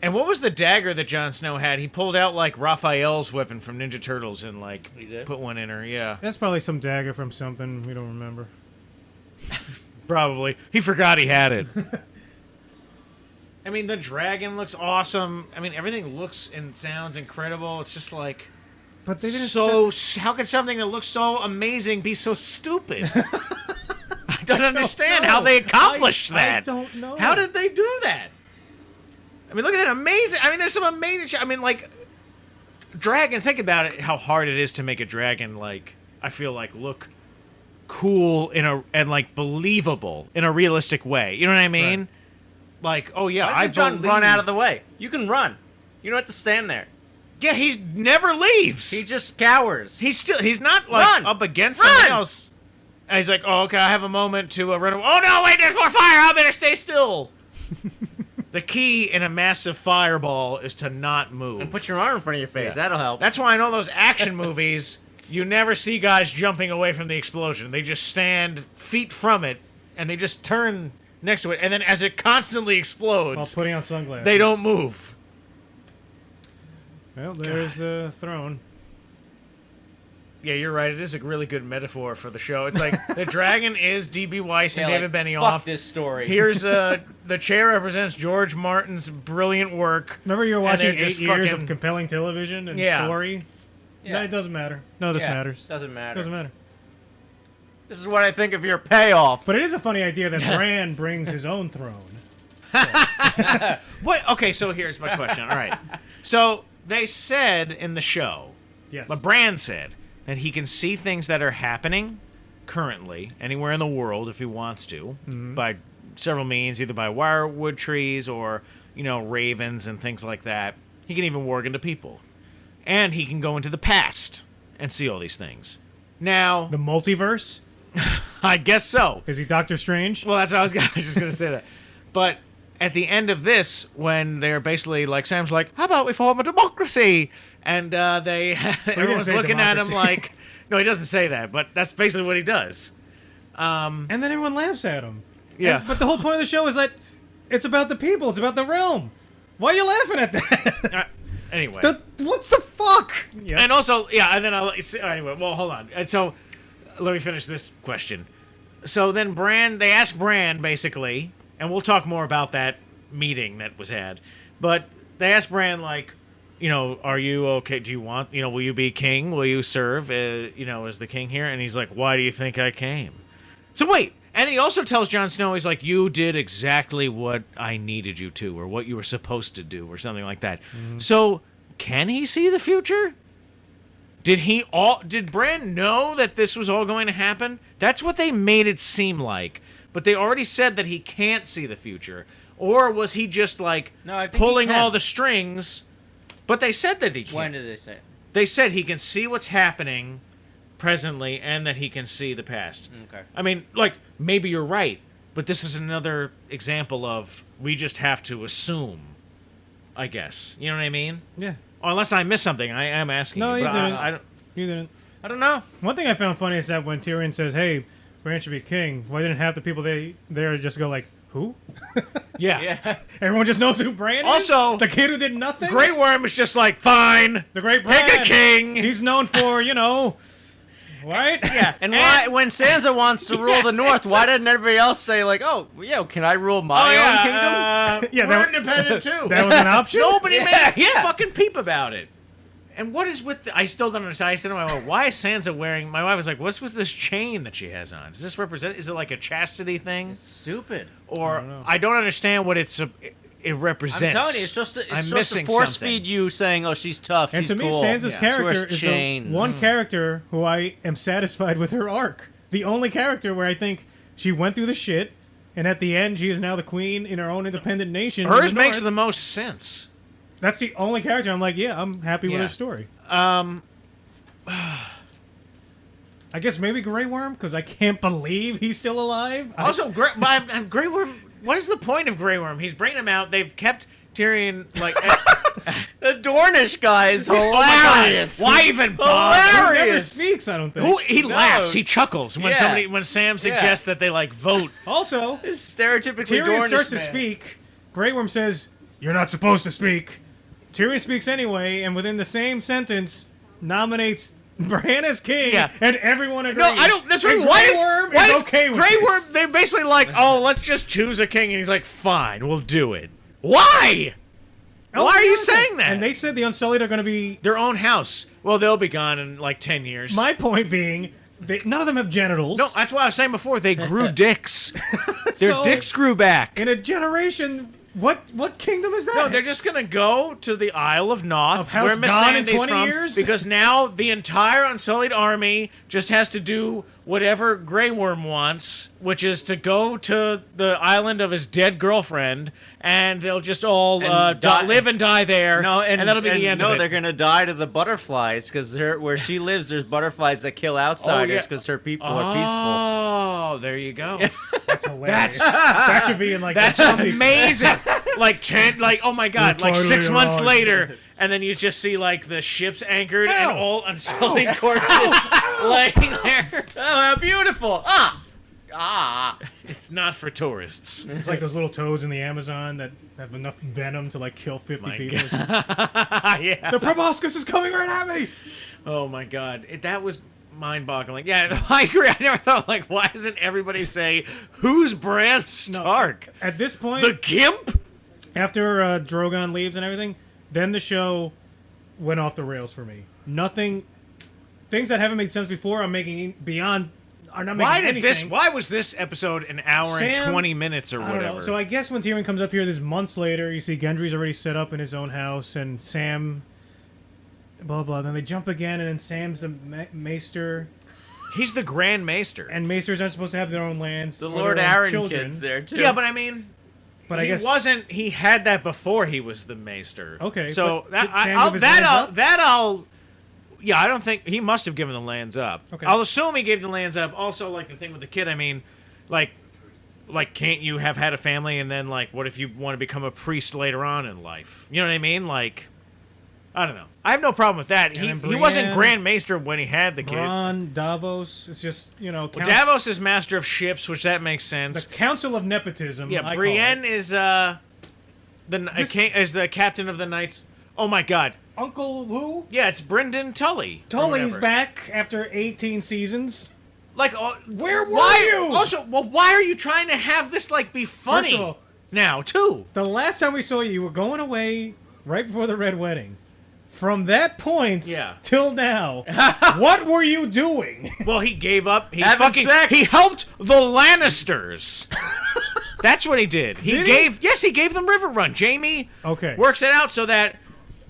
And what was the dagger that Jon Snow had? He pulled out, like, Raphael's weapon from Ninja Turtles and, like, He did? put one in her. Yeah, That's probably some dagger from something we don't remember. probably. He forgot he had it. I mean, the dragon looks awesome. I mean, everything looks and sounds incredible. It's just like... But they didn't How could something that looks so amazing be so stupid? I don't understand how they accomplished that. I don't know. How did they do that? I mean, look at that amazing. I mean, there's some amazing. I mean, like, dragon. Think about it. How hard it is to make a dragon. Like, I feel like look cool and like believable in a realistic way. You know what I mean? Right. Like, oh yeah, Why I doesn't John believe. run out of the way? You can run. You don't have to stand there. Yeah, he's never leaves. He just cowers. He's not like Run! up against Run! someone else. And he's like, oh, okay, I have a moment to run away. Oh no, wait, there's more fire. I better stay still. The key in a massive fireball is to not move. And put your arm in front of your face. Yeah. That'll help. That's why in all those action movies, you never see guys jumping away from the explosion. They just stand feet from it, and they just turn next to it. And then as it constantly While explodes, putting on sunglasses. they don't move. Well, there's the throne. Yeah, you're right. It is a really good metaphor for the show. It's like the dragon is D.B. Weiss and Yeah, David like, Benioff. Fuck this story. Here's the chair represents George Martin's brilliant work. Remember you were And watching they're 8 just years fucking- of compelling television and Yeah. story? Yeah. No, it doesn't matter. None of this Yeah, matters. Doesn't matter. Doesn't matter. This is what I think of your payoff. But it is a funny idea that Bran brings his own throne. What? Okay, so here's my question. All right. So they said in the show, Yes. but Bran said that he can see things that are happening currently anywhere in the world if he wants to by several means, either by wirewood trees or, ravens and things like that. He can even warg into people. And he can go into the past and see all these things. Now, The multiverse? I guess so. Is he Doctor Strange? Well, that's what I was just going to say that. But at the end of this, when they're basically like, Sam's like, how about we form a democracy? And everyone's say looking at him democracy. like, no, he doesn't say that, but that's basically what he does. And then everyone laughs at him. Yeah. But the whole point of the show is that it's about the people. It's about the realm. Why are you laughing at that? Anyway. What's the fuck? Yes. And also, yeah, and then anyway, well, hold on. And so, let me finish this question. So then they ask Bran, basically, and we'll talk more about that meeting that was had, but they ask Bran, like, are you okay? Do you want, will you be king? Will you serve, as the king here? And he's like, why do you think I came? So wait, and he also tells Jon Snow, he's like, you did exactly what I needed you to, or what you were supposed to do, or something like that. So, can he see the future? Did Bran know that this was all going to happen? That's what they made it seem like. But they already said that he can't see the future. Or was he just like No, I think he pulling can. all the strings? But they said that he can. When did they say it? They said he can see what's happening presently and that he can see the past. Okay. I mean, like, maybe you're right, but this is another example of we just have to assume, I guess. You know what I mean? Yeah. Or unless I missed something, I am asking No, you. you but didn't. I don't, You didn't. I don't know. One thing I found funny is that when Tyrion says, hey, Bran should be king, why didn't half the people there just go like, who? yeah. Yeah. Everyone just knows who Bran is? Also, the kid who did nothing? Grey Worm was just like, fine, The Great Bran. pick a king. He's known for, right? Yeah. And why, when Sansa wants to rule Yes, the North, Sansa- why didn't everybody else say like, "Oh, yeah, can I rule my own kingdom?" Yeah, we're that- independent too. That was an option? Nobody Yeah, made a yeah. fucking peep about it. And what is with I still don't understand. I said to my wife, why is Sansa wearing... My wife was like, what's with this chain that she has on? Does this represent... Is it like a chastity thing? Stupid. Or know. I don't understand what it represents. I'm telling you, it's just I'm to missing force something. feed you saying, "Oh, she's tough, And she's to me, cool." Sansa's Yeah. character She wears is chains. the one character who I am satisfied with her arc. The only character where I think she went through the shit, and at the end, she is now the queen in her own independent nation. in Hers the makes North. the most sense. That's the only character I'm like, yeah, I'm happy with Yeah. her story. I guess maybe Grey Worm, because I can't believe he's still alive. Also, Grey Worm. What is the point of Grey Worm? He's bringing him out. They've kept Tyrion like. The Dornish guy is hilarious. Why even bother? He never Hilarious. speaks, I don't think. He laughs. He chuckles when Yeah. when Sam suggests that they like vote. Also, It's stereotypically Tyrion Dornish starts to man. speak. Grey Worm says, "You're not supposed to speak." Tyrion speaks anyway, and within the same sentence, nominates Bran as king, Yeah. and everyone agrees. No, I don't. That's right. And Why Grey is Worm why is is okay with Grey this. Worm? They're basically like, oh, let's just choose a king, and he's like, fine, we'll do it. Why? Oh, Why are you yeah. saying that? And they said the Unsullied are going to be. Their own house. Well, they'll be gone in like 10 years. My point being, none of them have genitals. No, that's what I was saying before. They grew dicks. Their So, dicks grew back. in a generation. What kingdom is that? No, they're just gonna go to the Isle of Noth, Of House where Gone in Missandei's 20 from, years? because now the entire Unsullied army just has to do whatever Grey Worm wants, which is to go to the island of his dead girlfriend, and they'll just all And die- live and die there. No, and that'll be the end no, of it. they're gonna die to the butterflies because where she lives, there's butterflies that kill outsiders because her people are peaceful. Oh, there you go. That's hilarious. That should be in like. That's the sequel. amazing. Oh my god, You're like 6 finally months alive. later, and then you just see like the ships anchored Ow. and all unsullied corpses laying there. Oh, how beautiful! Ah. It's not for tourists. It's like those little toads in the Amazon that have enough venom to like kill 50 My people. Yeah. The proboscis is coming right at me. Oh my god, that was mind-boggling. Yeah, I agree. I never thought like, why doesn't everybody say who's Bran Stark? At this point, The Gimp? after Drogon leaves and everything, then the show went off the rails for me. Nothing, things that haven't made sense before, I'm making beyond. Are not making anything. Why was this episode an hour and Sam- 20 minutes or I don't whatever? know. So I guess when Tyrion comes up here, this months later, you see Gendry's already set up in his own house, and Sam, blah blah. Then they jump again, and then Sam's a maester, He's the Grand Maester. and maesters aren't supposed to have their own lands. The or Lord their own Aaron children. kid's there too. Yeah, but I mean, But I he guess wasn't. He had that before he was the Maester. Okay, so but that did Sam I'll, give his that lands I'll up? that I'll. Yeah, I don't think he must have given the lands up. Okay. I'll assume he gave the lands up. Also, like the thing with the kid, I mean, like can't you have had a family and then like what if you want to become a priest later on in life? You know what I mean? Like, I don't know. I have no problem with that. He then wasn't Brienne- Grand Maester when he had the kid. Bronn, Davos. It's just Well, Davos is Master of Ships, which that makes the sense. Council of Nepotism. Yeah, I call Brienne it. is is the captain of the Knights. Oh my God! Uncle who? Yeah, it's Brynden Tully. or Tully's whatever. back after 18 seasons. Like, Where were why, you? Also, well, why are you trying to have this like be funny First of all, now too? the last time we saw you, you were going away right before the Red Wedding. From that point Yeah. till now, what were you doing? Well, he gave up. He Having fucking sex. he helped the Lannisters. That's what he did. He Did he? gave yes, he gave them River Run. Jamie Okay. works it out so that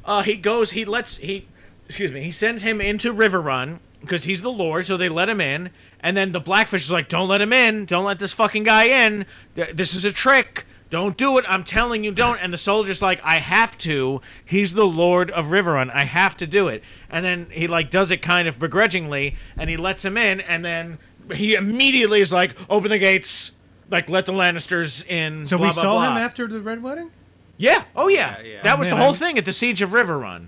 he sends him into River Run because he's the Lord, so they let him in. And then the Blackfish is like, don't let him in. Don't let this fucking guy in. This is a trick. Don't do it. I'm telling you, don't. And the soldier's like, I have to. He's the Lord of River Run. I have to do it. And then he like does it kind of begrudgingly, and he lets him in. And then he immediately is like, open the gates. Like, let the Lannisters in. So blah, we blah, saw blah. him after the Red Wedding? Yeah. Oh, yeah. Yeah. That was Man, the whole I'm- thing at the Siege of River Run.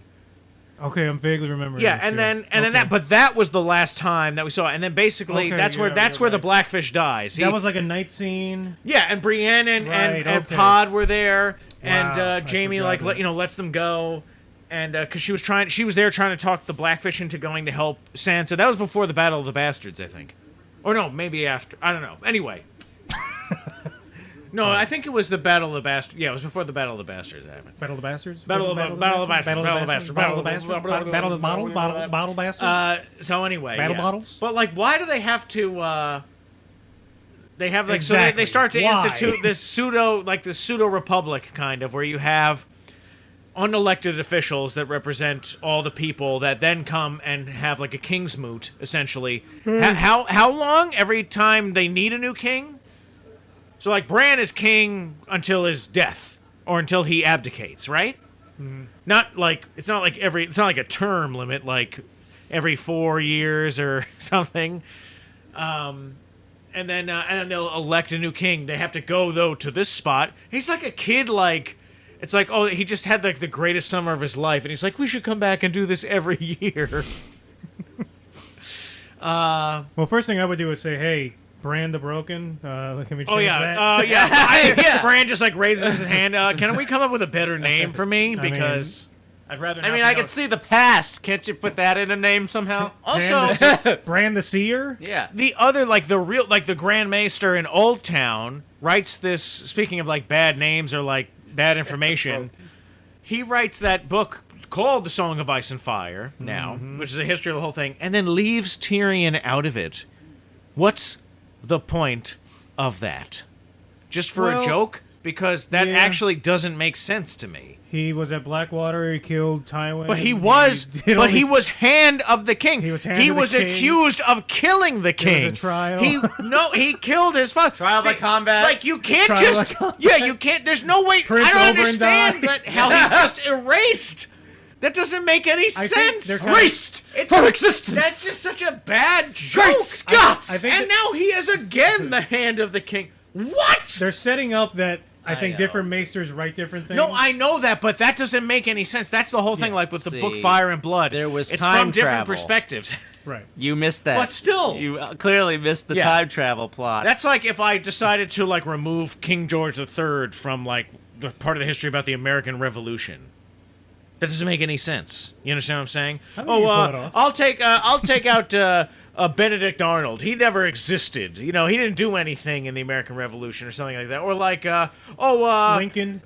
Okay, I'm vaguely remembering. Yeah, this, and then Okay. that was the last time that we saw it. And then basically Okay, that's yeah, where you're the right. Blackfish dies. that was like a night scene. yeah, and Brienne and Right, okay. Pod were there, and Wow, I Jamie forgot that. lets them go, and because she was there trying to talk the Blackfish into going to help Sansa. That was before the Battle of the Bastards, I think, or no, maybe after. I don't know. Anyway. No, I think it was the Battle of the Bastards. Yeah, it was before the Battle of the Bastards happened. Battle of the Bastards? Battle Was of it the Bastards. Battle of the Bastards. Battle of the Bastards. Battle of the Bottle Bastards. So anyway, Battle yeah. bottles? But like, why do they have to? They have like so Exactly. they start to Why? institute this pseudo republic kind of where you have unelected officials that represent all the people that then come and have like a king's moot essentially. How long every time they need a new king? So like Bran is king until his death or until he abdicates, right? Not like it's not like a term limit like every 4 years or something. And then they'll elect a new king. They have to go though to this spot. He's like a kid, like it's like, oh, he just had like the greatest summer of his life, and he's like, we should come back and do this every year. Well, first thing I would do is say, hey, Brand the Broken. Can we change Oh yeah, that? yeah. Brand just like raises his hand. Can we come up with a better name for me? Because I'd rather. Not I could see the past. Can't you put that in a name somehow? Also, Brand the Seer? Yeah. the other, like the Grand Maester in Old Town writes this. Speaking of like bad names or like bad information, he writes that book called The Song of Ice and Fire now, which is a history of the whole thing, and then leaves Tyrion out of it. What's the point of that? Just for a joke? Because that actually doesn't make sense to me. He was at Blackwater. He killed Tywin. But he was, he was Hand of the King. He was Hand of the King. Accused of killing the king. There was a trial. He killed his father. Trial by combat. Like you can't Trial just, by combat. yeah, you can't. There's no way. Prince I don't Oberyn understand died. how he's just erased. That doesn't make any think sense. they're kind of- Erased from existence. That's just such a bad joke. Great Scott! I think And now he is again the Hand of the King. What? They're setting up that I think know. different maesters write different things. No, I know that, but that doesn't make any sense. That's the whole thing, Yeah. like with the See, book Fire and Blood. there was it's time from different travel. perspectives. Right. You missed that. But still. You clearly missed the Yeah. time travel plot. That's like if I decided to like remove King George III from like the part of the history about the American Revolution. That doesn't make any sense. You understand what I'm saying? I think you can pull it off. I'll take out Benedict Arnold. He never existed. You know, he didn't do anything in the American Revolution or something like that. Or like Lincoln.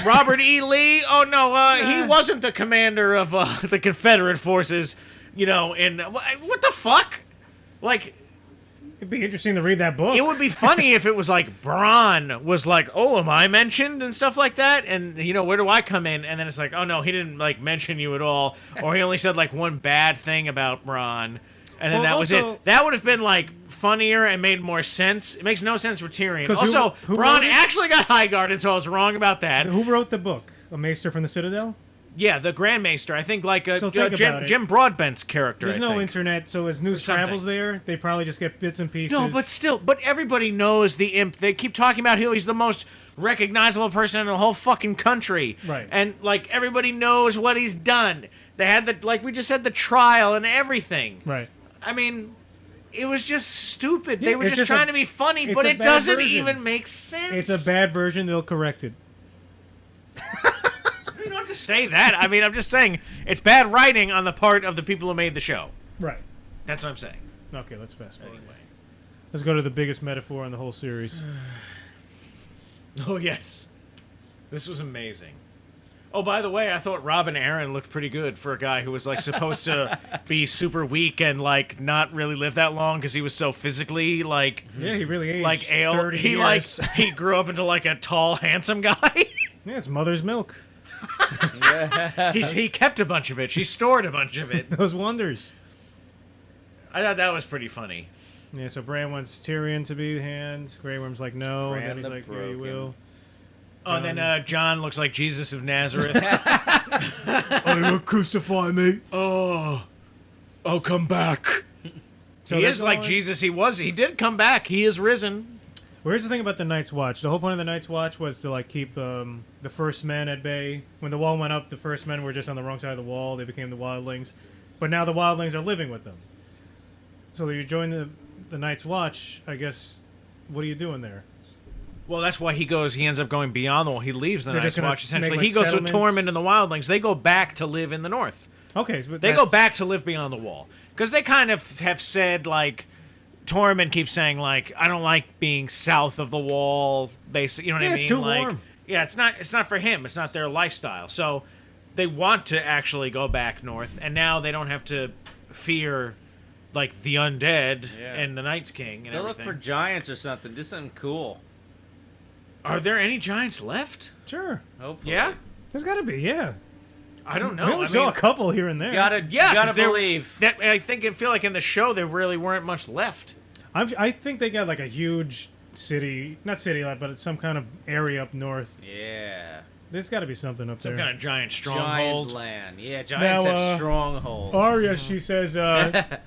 Robert E. Lee. Oh no, he wasn't the commander of the Confederate forces. You know, and what the fuck? Like, It'd be interesting to read that book. it would be funny if it was like Bronn was like, oh, am I mentioned and stuff like that, and you know, where do I come in? And then it's like, oh no, he didn't like mention you at all, or he only said like one bad thing about Bronn, and then Well, that was also- it. That would have been like funnier and made more sense. It makes no sense for Tyrion. 'Cause Also, who Bronn wrote it? actually got high guarded, so I was wrong about that. Who wrote the book? A maester from the Citadel? Yeah, the Grand Maester. I think like So think about it. Jim Broadbent's character. There's I no think. internet, so as news something. travels there, they probably just get bits and pieces. No, but still, but everybody knows the imp. They keep talking about how he's the most recognizable person in the whole fucking country. Right. And like everybody knows what he's done. They had the, like we just said, the trial and everything. Right. I mean, it was just stupid. Yeah, They were it's just just a- trying to be funny, it's but a it bad doesn't version. even make sense. It's a bad version. They'll correct it. You don't have to say that. I mean, I'm just saying it's bad writing on the part of the people who made the show. Right. That's what I'm saying. Okay, let's fast forward. Anyway. Let's go to the biggest metaphor in the whole series. Oh, yes. This was amazing. Oh, by the way, I thought Robin Aaron looked pretty good for a guy who was, like, supposed to be super weak and, like, not really live that long because he was so physically, like... Yeah, he really aged Like, 30 he, years. like, he grew up into, like, a tall, handsome guy. Yeah, it's mother's milk. He kept a bunch of it. She stored a bunch of it. Those wonders. I thought that was pretty funny. Yeah, so Bran wants Tyrion to be the hand. Grey Worm's like, no. And Bran then he's the like, yeah, you Broken. will. Oh, and then John looks like Jesus of Nazareth. Oh, you crucify me. Oh, come back. So He they're is like going- Jesus. He did come back. He is risen. Well, here's the thing about the Night's Watch. The whole point of the Night's Watch was to like keep the first men at bay. When the wall went up, the first men were just on the wrong side of the wall. They became the wildlings, but now the wildlings are living with them. So you join the Night's Watch. I guess. What are you doing there? Well, that's why he ends up going beyond the wall. He leaves the They're Night's just gonna Watch, essentially. make, like, He goes with settlements? Tormund and the Wildlings. They go back to live in the north. Okay, so They go back to live beyond the wall. Because they kind of have said, like, Tormund keeps saying, like, I don't like being south of the wall. You know what I mean? it's too like, warm. Yeah, it's not for him. It's not their lifestyle. So they want to actually go back north, and now they don't have to fear, like, the undead Yeah. and the Night's King and Go look everything. for giants or something. Do something cool. Are there any giants left? Sure, Hopefully. Yeah? there's got to be. Yeah, I don't know. we only I saw mean, a couple here and there. Yeah, Yeah, you 'cause gotta they're- believe. that I feel like in the show there really weren't much left. I think they got like a huge city, not city, but it's some kind of area up north. Yeah. There's got to be something up Some there. kind of giant Giant stronghold. land. Yeah, giants Now, have strongholds. Arya, she says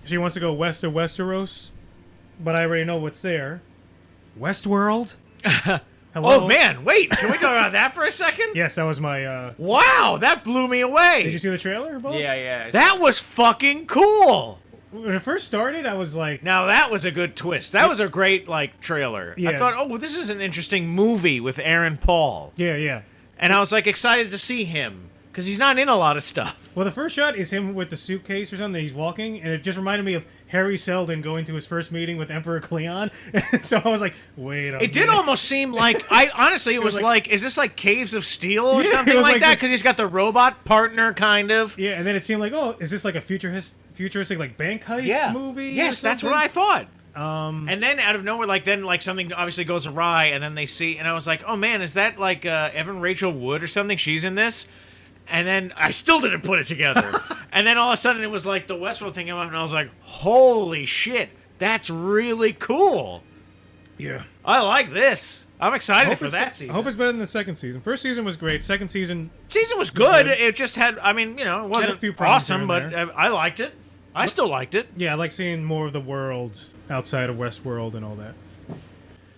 she wants to go west of Westeros, but I already know what's there. Westworld? Hello? Oh man, wait! Can we talk about that for a second? Yes, that was my. Wow, that blew me away. Did you see the trailer, boss? Yeah. That was fucking cool. When it first started, I was like, Now that was a good twist. That was a great trailer. I Yeah. thought, oh, well, this is an interesting movie with Aaron Paul, yeah. and I was like excited to see him because he's not in a lot of stuff. Well, the first shot is him with the suitcase or something. He's walking, and it just reminded me of Harry Seldon going to his first meeting with Emperor Cleon. So I was like, wait a minute. It did almost seem like it was like- like, is this like Caves of Steel or Yeah, it something was like like that? this- Because he's got the robot partner, kind of. Yeah, and then it seemed like, oh, is this like a futuristic like bank heist Yeah. movie? or Yes, that's what something? I thought. And then out of nowhere, like something obviously goes awry, and then they see, and I was like, oh man, is that like Evan Rachel Wood or something? She's in this. And then I still didn't put it together. And then all of a sudden it was like the Westworld thing came up, and I was like, holy shit, that's really cool. Yeah. I like this. I'm excited for that I season. hope it's better than the second season. First season was great. Second season, Season was good. Good. It just had, I mean, it wasn't few problems awesome, here but and I liked it. I still liked it. yeah, I like seeing more of the world outside of Westworld and all that.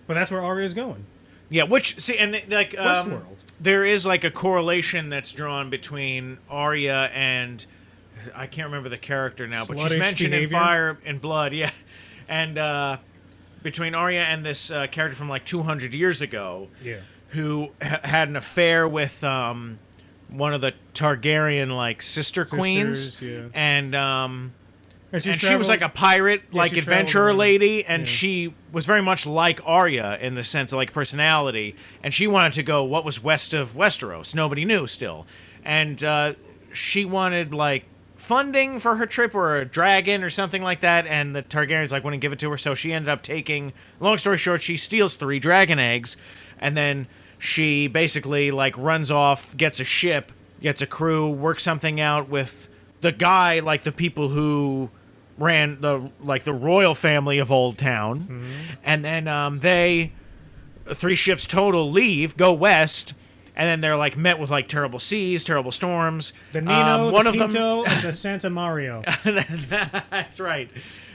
But that's where Arya's going. Yeah, Westworld. there is like a correlation that's drawn between Arya and I can't remember the character now, but she's Sluttish mentioned behavior? in Fire and Blood, yeah, and between Arya and this character from like 200 years ago, Yeah. who had an affair with one of the Targaryen like sister queens, yeah. and she was traveled- like a pirate, like she adventurer traveled around. lady, and Yeah. she was very much like Arya in the sense of like personality, and she wanted to go what was west of Westeros. Nobody knew still, and she wanted like funding for her trip or a dragon or something like that, and the Targaryens like wouldn't give it to her, so she ended up taking. Long story short, she steals 3 dragon eggs, and then she basically like runs off, gets a ship, gets a crew, works something out with the guy, like the people who ran the royal family of Old Town, and then they 3 ships total leave, go west, and then they're like met with like terrible seas, terrible storms. The Nino, one the of them, Pinto, and the Santa Mario. that's right.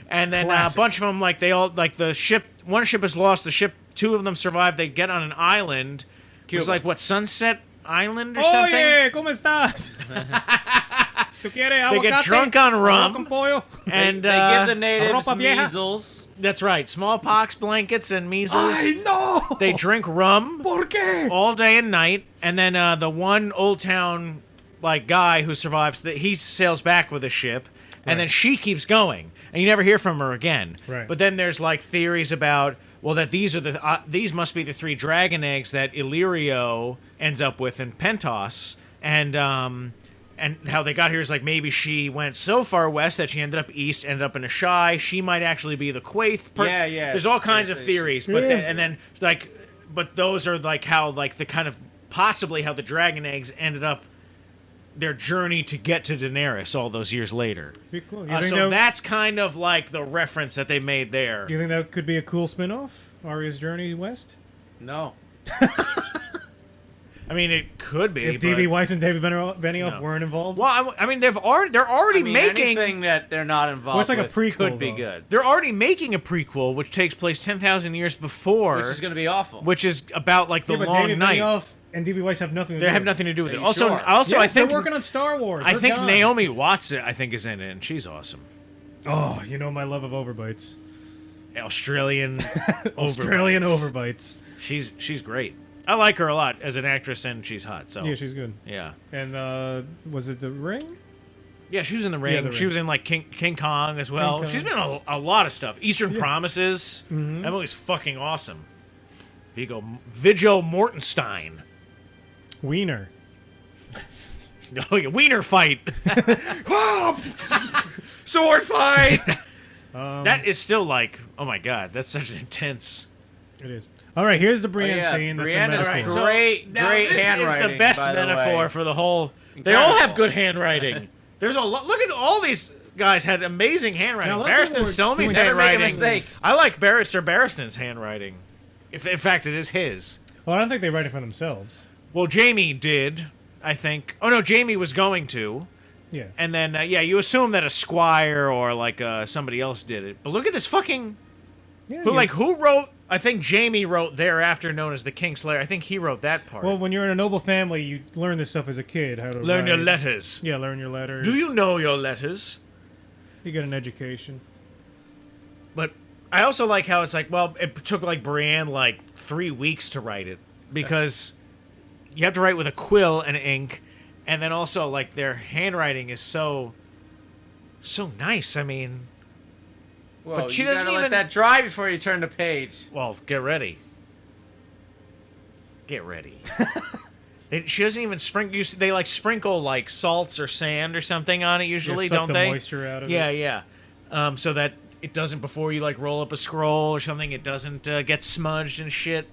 And then a Classic. bunch of them, like they all, like the ship, one ship is lost. The ship, 2 of them survive. They get on an island. It was like what, Sunset Island or something? Oye, ¿cómo estás? ¿Tú quieres They aguacate? get drunk on Arroz rum. con pollo? And They give the natives ropa vieja? measles. that's right, smallpox, blankets, and measles. ¡Ay, no! They drink rum ¿Por qué? all day and night, and then the one Old Town like guy who survives, he sails back with a ship, and then she keeps going, and you never hear from her again. Right. But then there's like theories about, well, that these must be the 3 dragon eggs that Illyrio ends up with in Pentos, and how they got here is like maybe she went so far west that she ended up east, ended up in Ashai. She might actually be the Quaithe. Yeah. There's all kinds of theories, but but those are like how like the kind of possibly how the dragon eggs ended up their journey to get to Daenerys all those years later. Be cool. You think So that, that's kind of like the reference that they made there. you think that could be a cool spin-off? Arya's journey west? No. I mean, it could be. If but- D.B. Weiss and David Benioff No. weren't involved? Well, I mean, they're already making. anything that they're not involved Well, it's like a with prequel, could be though. good. They're already making a prequel, which takes place 10,000 years before, Which is going to be awful. which is about like the yeah, but long David night. Benioff and D.B. Weiss have nothing to do They have with nothing to do with Are it. you Also, sure? also, Yes, I think they're working on Star Wars. I They're think gone. Naomi Watts, I think, is in it, and she's awesome. Oh, you know my love of overbites. Australian Australian overbites. overbites. She's great. I like her a lot as an actress, and she's hot. So Yeah, she's good. yeah. And was it The Ring? Yeah, she was in The Ring. The She Ring. was in like King Kong as well. Kong. She's been in a lot of stuff. Eastern Promises. That movie's fucking awesome. Viggo Mortenstein. Wiener. Oh yeah, wiener fight. Sword fight. That is still like, oh my god, that's such an intense. It is. All right, here's the Oh, Brienne yeah, scene. That's Brienne the is metaphor. So- great Now, great this handwriting. is the best by the metaphor way. for the whole. They all have Incredible. good handwriting. There's a lot. Look at all these guys had amazing handwriting. Now, a lot of people Barristan were Selmy's doing- Never make a handwriting. mistake. I like Sir Barristan's handwriting. If in fact it is his. Well, I don't think they write it for themselves. Well, Jamie did, I think. Oh no, Jamie was going to. Yeah. And then, you assume that a squire or like somebody else did it. But look at this fucking. Yeah, Who wrote? I think Jamie wrote Thereafter, known as the Kingslayer. I think he wrote that part. Well, when you're in a noble family, you learn this stuff as a kid. How to learn your write. letters. Yeah, learn your letters. Do you know your letters? You get an education. But I also like how it's like, well, it took like Brienne like 3 weeks to write it because you have to write with a quill and ink, and then also like their handwriting is so nice. I mean, Whoa, but she you doesn't gotta even let that dry before you turn the page. Well, get ready. Get ready. She doesn't even sprinkle. They like sprinkle like salts or sand or something on it usually, suck don't the they? moisture out of yeah, it. Yeah. So that it doesn't, before you like roll up a scroll or something, it doesn't get smudged and shit.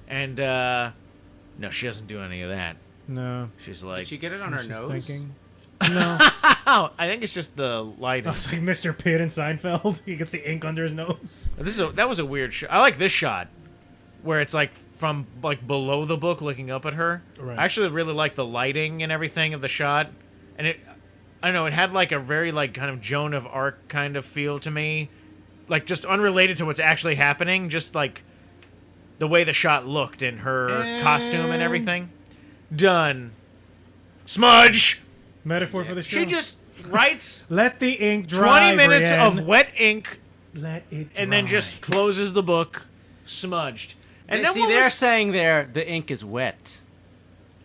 And no, she doesn't do any of that. No. She's like, Did she get it on I her was just nose? thinking. No. oh, I think it's just the lighting. I was like Mr. Pitt in Seinfeld. He gets the ink under his nose. That was a weird shot. I like this shot, where it's like from like below the book looking up at her. Right. I actually really like the lighting and everything of the shot, and I don't know, it had like a very like kind of Joan of Arc kind of feel to me, like just unrelated to what's actually happening, just like the way the shot looked in her costume and everything. Done. Smudge. Metaphor for the show. She just writes let the ink dry. 20 minutes Brienne. of wet ink Let it dry. and then just closes the book, smudged. And then See, what they're was- saying there the ink is wet.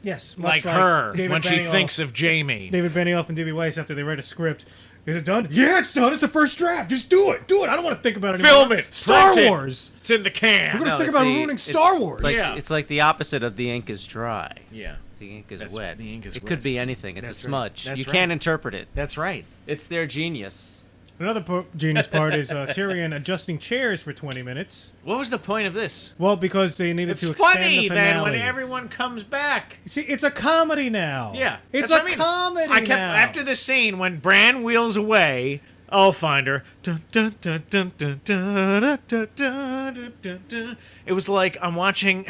yes, like much her David when she Benioff- thinks of Jamie. David Benioff and D.B. Weiss after they write a script. Is it done? Yeah, it's done. It's the first draft. Just do it. Do it. I don't want to think about it anymore. Film it. Star Print it. Wars. It's in the can. We're gonna No, think about see, ruining it's- Star Wars. It's like Yeah. it's like the opposite of the ink is dry. Yeah, The ink is That's- wet. the ink is it wet. could be anything. It's That's a right. smudge. That's You right. can't interpret it. that's right. It's their genius. Another genius part is Tyrion adjusting chairs for 20 minutes. What was the point of this? Well, because they needed It's to extend funny the then finale. when everyone comes back. See, it's a comedy now. Yeah, it's that's a what I mean. comedy I kept now. after the scene when Bran wheels away. I'll find her. Dun, dun, dun, dun, dun, dun, dun, dun, dun, dun, dun. It was like I'm watching.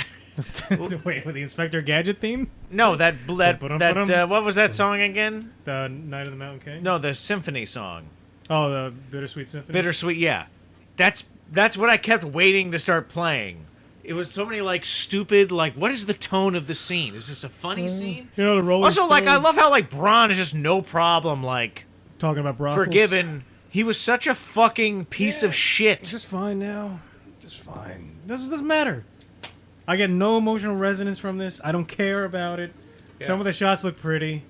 Wait, with the Inspector Gadget theme? No, that what was that song again? The Night of the Mountain King? No, the symphony song. Oh, the Bittersweet Symphony? Bittersweet, yeah. That's what I kept waiting to start playing. It was so many like stupid like what is the tone of the scene? Is this a funny scene? You know, the Rolling Also, like I Stones love how like Braun is just no problem like talking about brothels. forgiven. He was such a fucking piece of It's shit. just fine now. Just fine. This doesn't matter. I get no emotional resonance from this. I don't care about it. Some of the shots look pretty,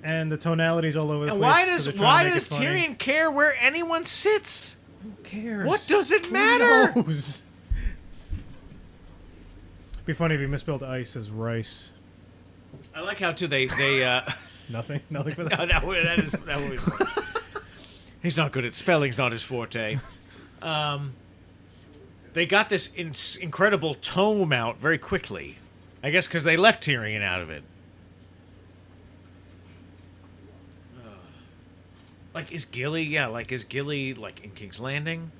and the tonality's all over the And place. why 'cause does they're trying to make it funny. Tyrion care where anyone sits? Who cares? What does it Who matter? knows? Be funny if he misspelled ice as rice. I like how too they Nothing for that. no, that would be funny. He's not good at spelling's not his forte. They got this incredible tome out very quickly. I guess because they left Tyrion out of it. Like, is Gilly like in King's Landing?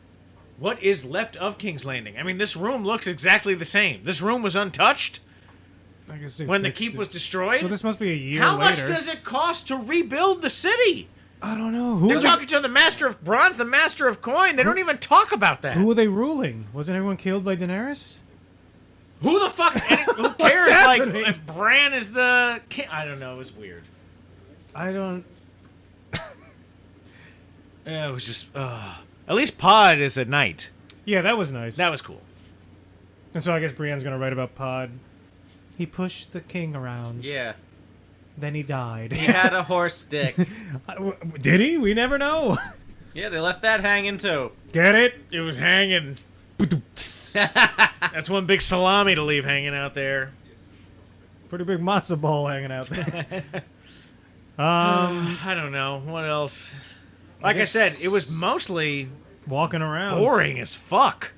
What is left of King's Landing? I mean, this room looks exactly the same. This room was untouched I guess they when the fixed keep it. was destroyed. Well, this must be a year How much later. does it cost to rebuild the city? I don't know. Who They're are they, talking to the Master of Bronze, the Master of Coin. They don't even talk about that. who were they ruling? Wasn't everyone killed by Daenerys? Who the fuck? Who cares? Like, happening? if Bran is the king, I don't know. It was weird. I don't. It was just. At least Pod is a knight. Yeah, that was nice. That was cool. And so I guess Brienne's gonna write about Pod. He pushed the king around. Yeah. Then he died. He had a horse dick. Did he? We never know. Yeah, they left that hanging too. Get it? It was hanging. That's one big salami to leave hanging out there. Pretty big matzo ball hanging out there. I don't know what else. Like I guess- said, it was mostly Walking around. boring as fuck.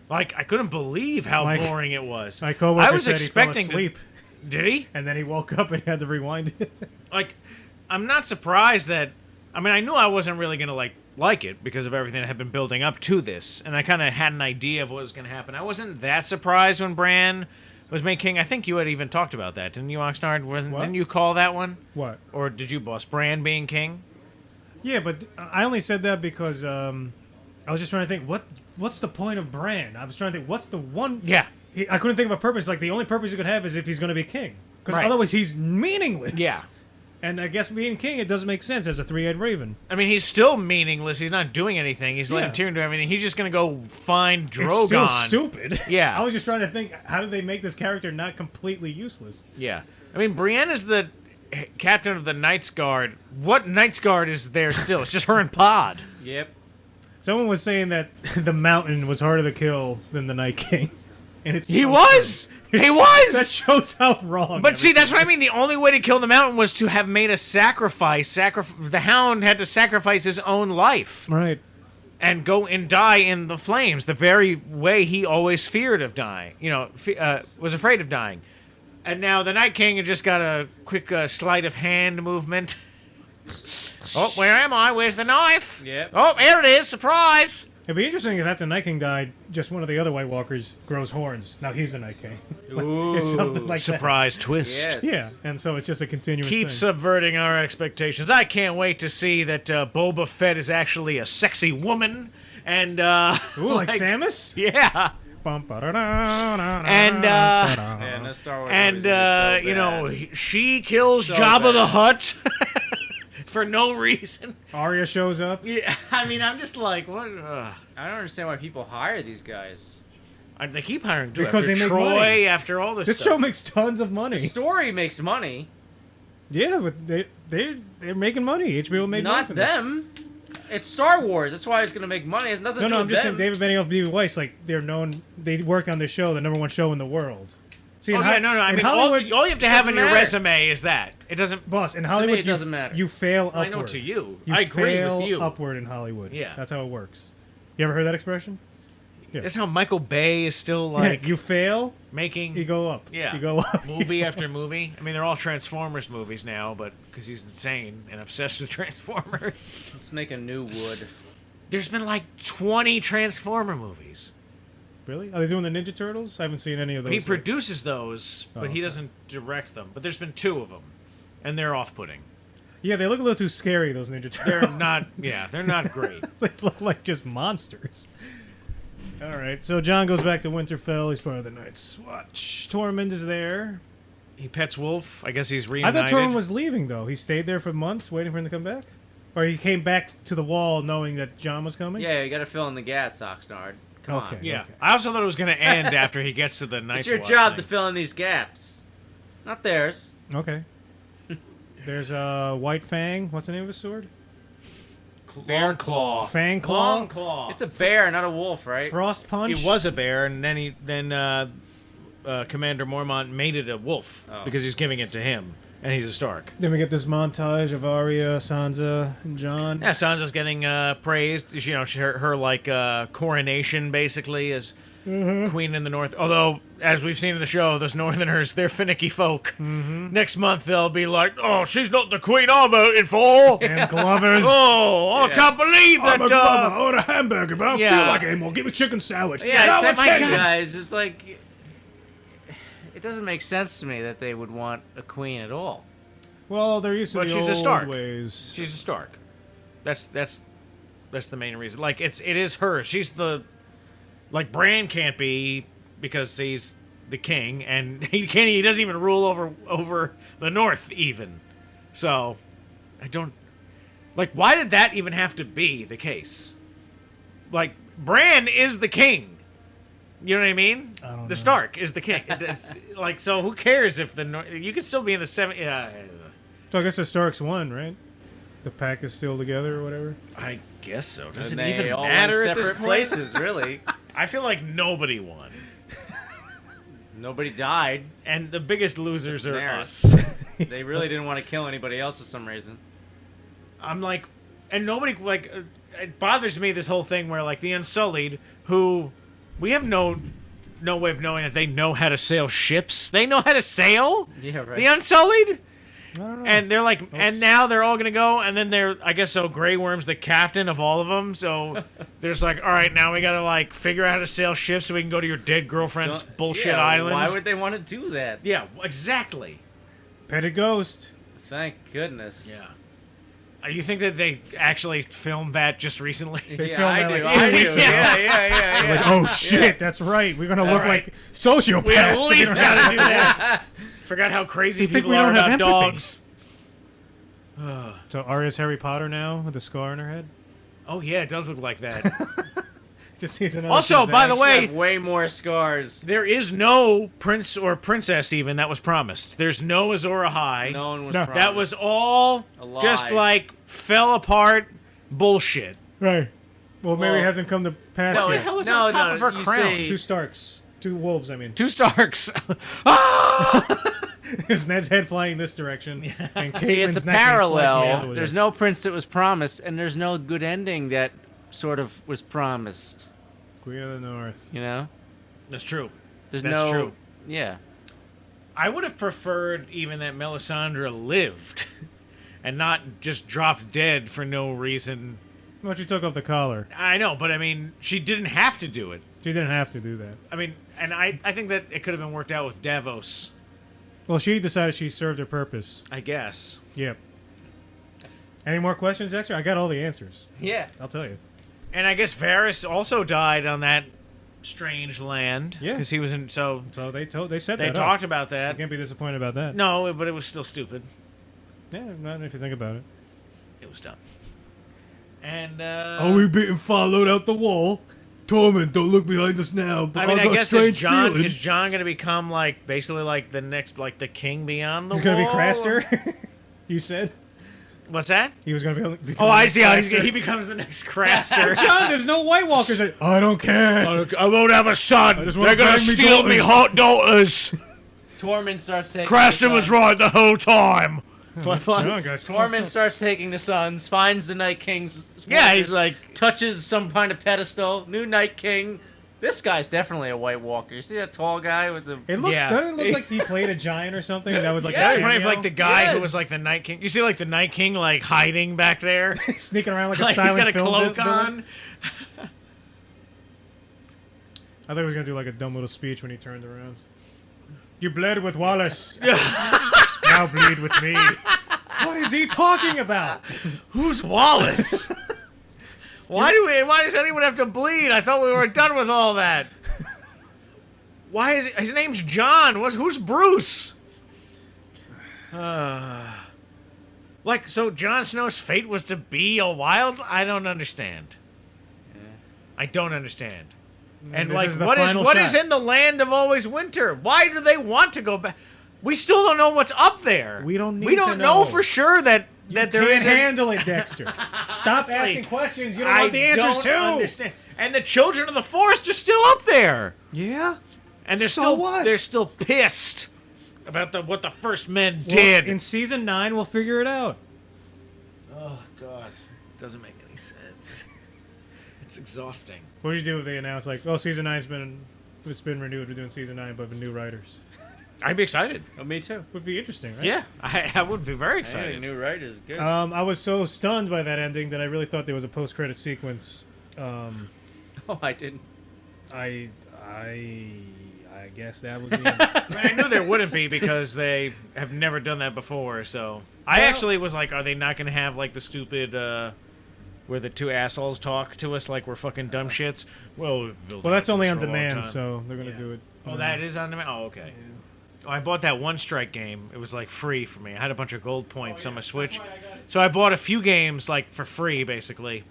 Like I couldn't believe how My- boring it was. My coworker I was said expecting he fell asleep, Did he? and then he woke up and he had to rewind it. Like, I'm not surprised that. I mean, I knew I wasn't really gonna like it because of everything that had been building up to this, and I kind of had an idea of what was gonna happen. I wasn't that surprised when Bran was made king. I think you had even talked about that, didn't you, Oxnard? What? Didn't you call that one? What? Or did you boss Bran being king? Yeah, but I only said that because I was just trying to think what's the point of Bran. I was trying to think what's the one. Yeah. I couldn't think of a purpose. Like the only purpose he could have is if he's going to be king, because Right. otherwise he's meaningless. Yeah. And I guess being king, it doesn't make sense as a three-eyed raven. I mean, he's still meaningless. He's not doing anything. He's letting Yeah. Tyrion do everything. He's just going to go find Drogon. It's still stupid. Yeah. I was just trying to think, how did they make this character not completely useless? Yeah. I mean, Brienne is the captain of the Knights Guard. What Knights Guard is there still? It's just her and Pod. Yep. Someone was saying that the Mountain was harder to kill than the Night King. And it's He so was! true. He was! That shows how wrong. But see, everything that's what I is. mean. The only way to kill the Mountain was to have made a sacrifice. The Hound had to sacrifice his own life Right. and go and die in the flames, the very way he always feared of dying. Was afraid of dying. And now the Night King had just got a quick sleight of hand movement. Oh, where am I? Where's the knife? Yep. Oh, there it is. Surprise! It'd be interesting if after the Night King died, just one of the other White Walkers grows horns. Now he's the Night King. Ooh. It's something like Surprise twist. Yes. that. Yeah, and so it's just a continuous Keep thing. subverting our expectations. I can't wait to see that Boba Fett is actually a sexy woman. And, Ooh, like Samus? Yeah. And Yeah, no Star Wars. And, movies are so you know, bad. she kills So Jabba the bad. Hutt for no reason. Arya shows up. Yeah, I mean, I'm just like, what? I don't understand why people hire these guys. They keep hiring too. Because after they make Troy, money. after all this This stuff. show makes tons of The money. story makes money, Yeah, but they're making money. HBO made money not from this. them. It's Star Wars. That's why it's gonna make money. It has nothing No, to no, do I'm with just them. saying David Benioff, B.B. Weiss, like they're known. They worked on this show, the #1 show in the world. See, Oh, in yeah, Ho- no. I in mean, Hollywood, all you have to have doesn't on your matter. resume is that. It doesn't. boss, in Hollywood, it doesn't matter. You fail upward. I know to you. You I agree fail with you. upward in Hollywood. Yeah. That's how it works. You ever heard that expression? That's how Michael Bay is still like Yeah, you fail, making you go up. Yeah. You go up. movie after movie. I mean, they're all Transformers movies now, but because he's insane and obsessed with Transformers. Let's make a new Wood. There's been like 20 Transformer movies. Really? Are they doing the Ninja Turtles? I haven't seen any of those. He yet. produces those, but Oh, he okay. doesn't direct them. But there's been 2 of them, and they're off-putting. Yeah, they look a little too scary. Those Ninja They're Turtles. not. Yeah, they're not great. They look like just monsters. All right, so John goes back to Winterfell. He's part of the Night's Watch. Tormund is there. He pets Wolf. I guess he's I reunited. thought Tormund was leaving, though. He stayed there for months waiting for him to come back? Or he came back to the wall knowing that John was coming? Yeah, you gotta fill in the gaps, Oxnard. Come Okay. on. Yeah, Okay. I also thought it was going to end after he gets to the Night's It's your Watch job thing. to fill in these gaps, not theirs. Okay. There's White Fang. What's the name of his sword? Bear Claw. Fang Claw? Long Claw. It's a bear, not a wolf, right? Frost Punch? He was a bear, and then Commander Mormont made it a wolf Oh. because he's giving it to him, and he's a Stark. Then we get this montage of Arya, Sansa, and Jon. Yeah, Sansa's getting praised. You know, her like coronation basically as queen in the North. Although, as we've seen in the show, those Northerners, they're finicky folk. Next month they'll be like, "Oh, she's not the queen I voted for." And Glover's. Oh, I Yeah. can't believe that. I'm a Glover. I want a hamburger, but I don't yeah. feel like it anymore. Give me chicken sandwich. Yeah, Now it's what's like, that? guys, it's like it doesn't make sense to me that they would want a queen at all. Well, they're used to But the she's a old Stark. ways. She's a Stark. That's the main reason. Like it is her. She's the like Bran can't be because he's the king, and he doesn't even rule over the North even. So I don't like why did that even have to be the case? Like Bran is the king. You know what I mean? I don't the know. Stark is the king. It's, like so who cares if the North, you could still be in the seven. So I guess the Starks won, right? The pack is still together or whatever. I guess so. Does And it they even all matter went at this separate point? places, really. I feel like nobody won, Nobody died. and the biggest losers are Daenerys. us. They really didn't want to kill anybody else for some reason. I'm like, and nobody like. It bothers me this whole thing where like the Unsullied, who we have no way of knowing that they know how to sail ships. They know how to sail. Yeah, right. The Unsullied, I don't know. And they're like, and now they're all gonna go, and then I guess so. Grey Worm's the captain of all of them, so there's like, all right, now we gotta like figure out how to sail ships so we can go to your dead girlfriend's bullshit island. Why would they want to do that? Yeah, exactly. Pet a ghost. Thank goodness. Yeah. You think that they actually filmed that just recently? They Yeah, filmed I that do. like 2 I weeks do. ago. Yeah. Like, oh shit, that's right. We're gonna look right. like sociopaths. We at least We don't have- gotta do that. Forgot how crazy You think people we are don't have about empathy? dogs. So Arya's Harry Potter now with the scar on her head. Oh yeah, it does look like that. Just sees another. Also, by the Shazam. way, Have way more scars. there is no prince or princess even that was promised. There's no Azor Ahai. No one was No. promised. That was all A lie. just like fell apart bullshit. right. Well, maybe Well, it hasn't come to pass No, yet. it's, hell is no, on top no, of her you crown? say- Two Starks, two wolves. I mean, 2 Starks. Ah! is Ned's head flying this direction? And See, it's Caitlyn's a neck being sliced in the parallel. other There's way. no prince that was promised, and there's no good ending that sort of was promised. Queen of the North. You know? That's true. There's That's no. true. Yeah. I would have preferred even that Melisandre lived and not just dropped dead for no reason. Well, she took off the collar. I know, but I mean, she didn't have to do it. She didn't have to do that. I mean, and I think that it could have been worked out with Davos, Well, she decided she served her purpose. I guess. Yep. Any more questions, Dexter? I got all the answers. Yeah. I'll tell you. And I guess Varys also died on that strange land. Yeah. Because he was in. So So they said they that. talked up. about You that. can't be disappointed about that. No, but it was still stupid. Yeah, not if you think about it. It was dumb. And Are we being followed out the wall? Torment, don't look behind us now. But I mean, I got guess is strange John feelings. gonna become like basically like the next like the king beyond the He's wall? gonna be Craster. You said What's that? he was gonna be. Oh, I see how he becomes the next Craster. John, there's no White Walkers. I don't care. I won't have a son. just They're wanna gonna bang me steal me daughters." hot daughters. Tormund starts taking. Craster the was sons. right the whole time. John, guys, Tormund starts taking the sons, finds the Night King's. Yeah, he's fortress, like- touches some kind of pedestal. New Night King. This guy's definitely a White Walker. You see that tall guy with the. It looked. Yeah. Doesn't it look like he played a giant or something? That was like Yeah, a It's funny if cameo? like the guy who Yes. was like the Night King. You see like the Night King like hiding back there. sneaking around like a Like he's silent got a film cloak villain. on. I thought he was gonna do like a dumb little speech when he turned around. You bled with Wallace. Now bleed with me. What is he talking about? Who's Wallace? Why does anyone have to bleed? I thought we were done with all that. Why is his name's John? Who's Bruce? Like, so Jon Snow's fate was to be a wild? I don't understand. I don't understand. And This like, is the what final is shot. in the land of always winter? Why do they want to go back? We still don't know what's up there. We don't We need don't to know know. for sure that there Can't isn't. handle it, Dexter. Stop Honestly, asking questions. You don't I want the answers don't too. understand. And the children of the forest are still up there, Yeah. and they're So still what? they're still pissed about what the first men Well, did. in season 9, we'll figure it out. Oh God, doesn't make any sense. It's exhausting. What would you do if they announced like, oh, season 9's been renewed. We're doing season 9, but with new writers. I'd be excited. Oh, me too. Would be interesting, right? Yeah, I would be very Hey, excited. new writer's good. I was so stunned by that ending that I really thought there was a post-credit sequence. oh, I didn't. I guess that was the end. I mean, I knew there wouldn't be because they have never done that before. So I Well- actually was like, are they not going to have like the stupid where the two assholes talk to us like we're fucking dumb shits? Well, Well, that's only on for a long demand, time. so they're gonna Yeah. do it. Oh, that is on demand. Oh, okay. Oh, I bought that One Strike game. It was like free for me. I had a bunch of gold points on my Switch, so I bought a few games like for free, basically.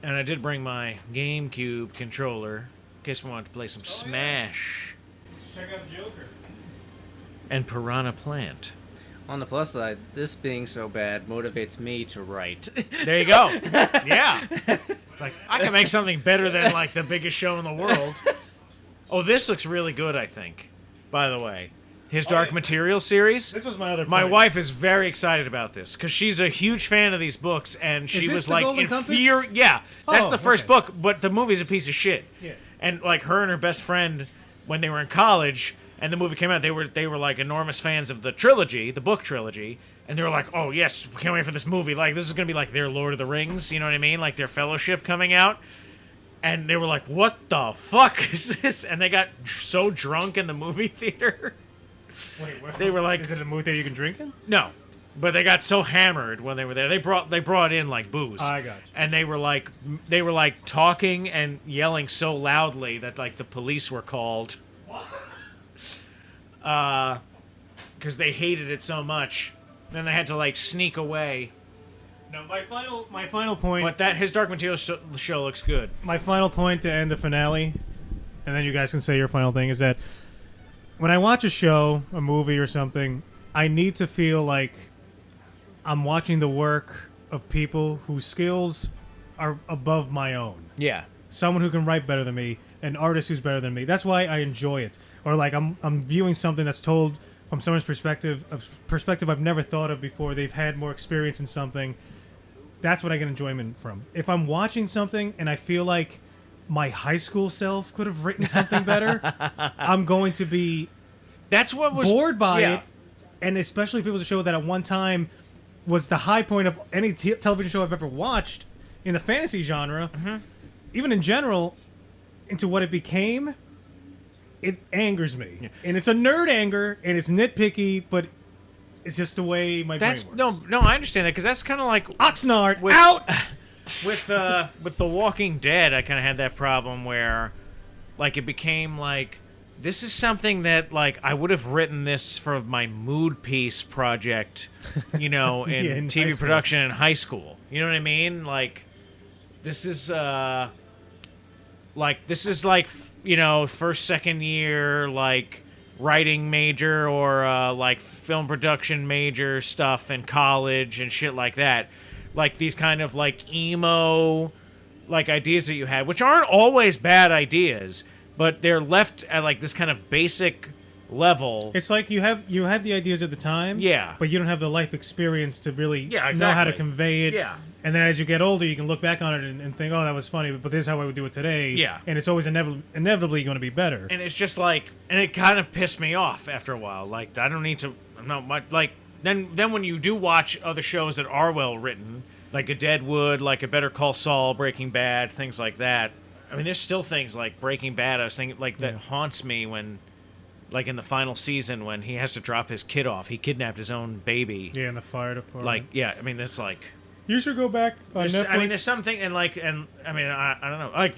And I did bring my GameCube controller in case we wanted to play some Smash Check out Joker. and Piranha Plant. On the plus side, this being so bad motivates me to write. There you go. Yeah. It's like, I can make something better than, like, the biggest show in the world. Oh, this looks really good, I think, by the way. His Dark yeah. Materials series. This was my other. My point. wife is very excited about this because she's a huge fan of these books, and she this was the like, Golden Compass? Yeah, that's Oh, the first okay. book, but the movie's a piece of shit. Yeah. And, like, her and her best friend, when they were in college, and the movie came out, they were like enormous fans of the trilogy, the book trilogy, and they were like, oh yes, we can't wait for this movie. Like this is gonna be like their Lord of the Rings, you know what I mean? Like their Fellowship coming out. And they were like, what the fuck is this? And they got so drunk in the movie theater. Wait, what? They were like, is it a movie theater you can drink in? no. But they got so hammered when they were there. They brought in like booze. I got you. And they were like talking and yelling so loudly that like the police were called. Because they hated it so much. Then they had to like sneak away. No, my final point. But that His Dark Materials show looks good. My final point to end the finale, and then you guys can say your final thing, is that when I watch a show, a movie or something, I need to feel like I'm watching the work of people whose skills are above my own. Yeah. Someone who can write better than me, an artist who's better than me. That's why I enjoy it. Or like I'm viewing something that's told from someone's perspective, a perspective I've never thought of before. They've had more experience in something. That's what I get enjoyment from. If I'm watching something and I feel like my high school self could have written something better, I'm going to be That's what was bored by yeah. it. And especially if it was a show that at one time was the high point of any television show I've ever watched in the fantasy genre, even in general, into what it became, it angers me. Yeah. And it's a nerd anger, and it's nitpicky, but it's just the way my That's brain works. no, I understand that because that's kind of like Oxnard, with, out! with The Walking Dead. I kind of had that problem where, like, it became like this is something that like I would have written this for my mood piece project, you know, in, Yeah, in high TV school. production in high school. You know what I mean? Like, this is like you know, first second year like writing major or like film production major stuff in college and shit like that. Like these kind of like emo like ideas that you had, which aren't always bad ideas, but they're left at like this kind of basic level. It's like you have the ideas at the time, Yeah. but you don't have the life experience to really Yeah, know how to exactly. convey it. Yeah. And then as you get older, you can look back on it and think, oh, that was funny, but this is how I would do it today. Yeah. And it's always inevitably going to be better. And it's just like, and it kind of pissed me off after a while. Like, I don't need to, I'm not much, like, then when you do watch other shows that are well written, like a Deadwood, like a Better Call Saul, Breaking Bad, things like that. I mean, there's still things like Breaking Bad, I was thinking, like, that haunts me when, like, in the final season when he has to drop his kid off. He kidnapped his own baby. Yeah, in the fire department. Like, yeah, I mean, it's like, you should go back on Netflix. I mean, there's something, and like, and I mean, I don't know, like,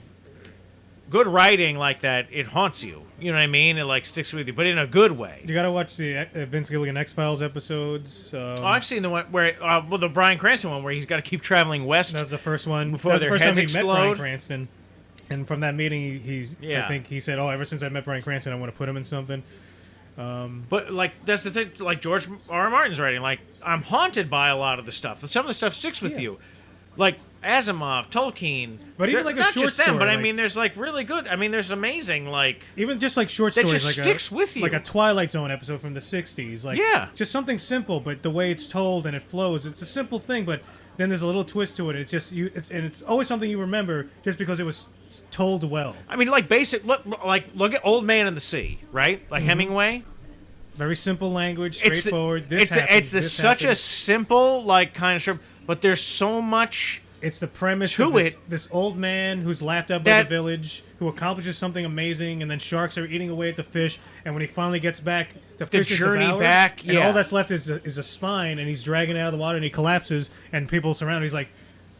good writing like that, it haunts you. You know what I mean? It like sticks with you, but in a good way. You got to watch the Vince Gilligan X-Files episodes. Oh, I've seen the one where, well, the Bryan Cranston one where he's got to keep traveling west. That was the first one. Before That was the their first time heads he met Bryan explode. Cranston. And from that meeting, Yeah. I think he said, oh, ever since I met Bryan Cranston, I want to put him in something. But like that's the thing, like George R. R. Martin's writing, like I'm haunted by a lot of the stuff. Some of the stuff sticks with Yeah. you, like Asimov, Tolkien. But even They're- like a not short just them, story, but I like- mean, there's like really good. I mean, there's amazing like Even just like short that stories. just like sticks with you. Like a Twilight Zone episode from the 60s. Like, Yeah. just something simple, but the way it's told and it flows. It's a simple thing, but then there's a little twist to it. It's just it's always something you remember just because it was told well. I mean, like basic. Look at Old Man in the Sea, right? Mm-hmm. Like Hemingway. Very simple language, It's straightforward. such a simple like kind of show, but there's so much. It's the premise to of it this old man who's laughed at by that- the village, who accomplishes something amazing, and then sharks are eating away at the fish. And when he finally gets back, the fish journey is devoured, back, and yeah. all that's left is a spine, and he's dragging it out of the water, and he collapses, and people surround him. He's like,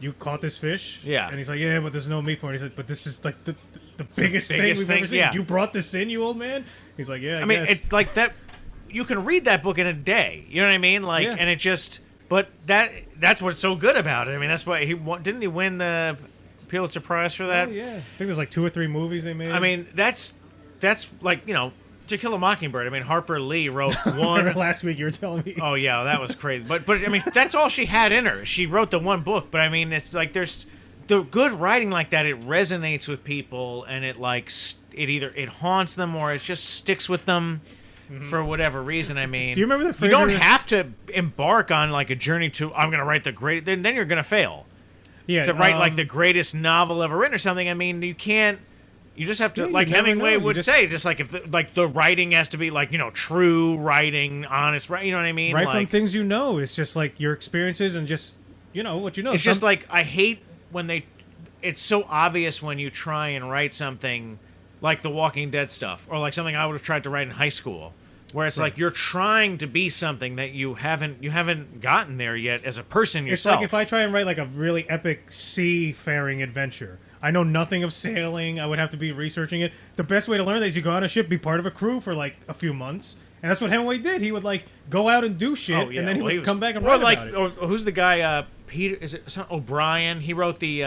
"You caught this fish?" Yeah. And he's like, "Yeah, but there's no meat for it." He's like, "But this is like the biggest thing biggest we've thing, ever seen. yeah. You brought this in, you old man." He's like, "Yeah, I I mean, guess." it's like that. You can read that book in a day. You know what I mean? Like, Yeah. and it just. But that's what's so good about it. I mean, that's why didn't he win the Pulitzer Prize for that? Oh, yeah. I think there's like 2 or 3 movies they made. I mean, that's like, you know, To Kill a Mockingbird. I mean, Harper Lee wrote one. Remember last week you were telling me. Oh yeah, that was crazy. But I mean, that's all she had in her. She wrote the one book. But I mean, it's like there's the good writing like that. It resonates with people, and it like it haunts them or it just sticks with them. For whatever reason, I mean, Do you remember the you don't Fraser- have to embark on like a journey to I'm going to write the great. Then you're going to fail. Yeah, To write like the greatest novel ever written or something. I mean, you can't. You just have to, Yeah, you like never Hemingway know. You would just- say, just like if the writing has to be like, true writing, honest, right? You know what I mean? Right from Like, things you know. It's just like your experiences and just what you know. it's just like I hate when it's so obvious when you try and write something like the Walking Dead stuff, or like something I would have tried to write in high school, where it's like you're trying to be something that you haven't gotten there yet as a person It's yourself. like if I try and write like a really epic seafaring adventure. I know nothing of sailing. I would have to be researching it. The best way to learn that is you go on a ship, be part of a crew for like a few months, and that's what Hemingway did. He would like go out and do shit, and then he would come back and write about it. Or who's the guy? Peter? Is it O'Brien? He wrote the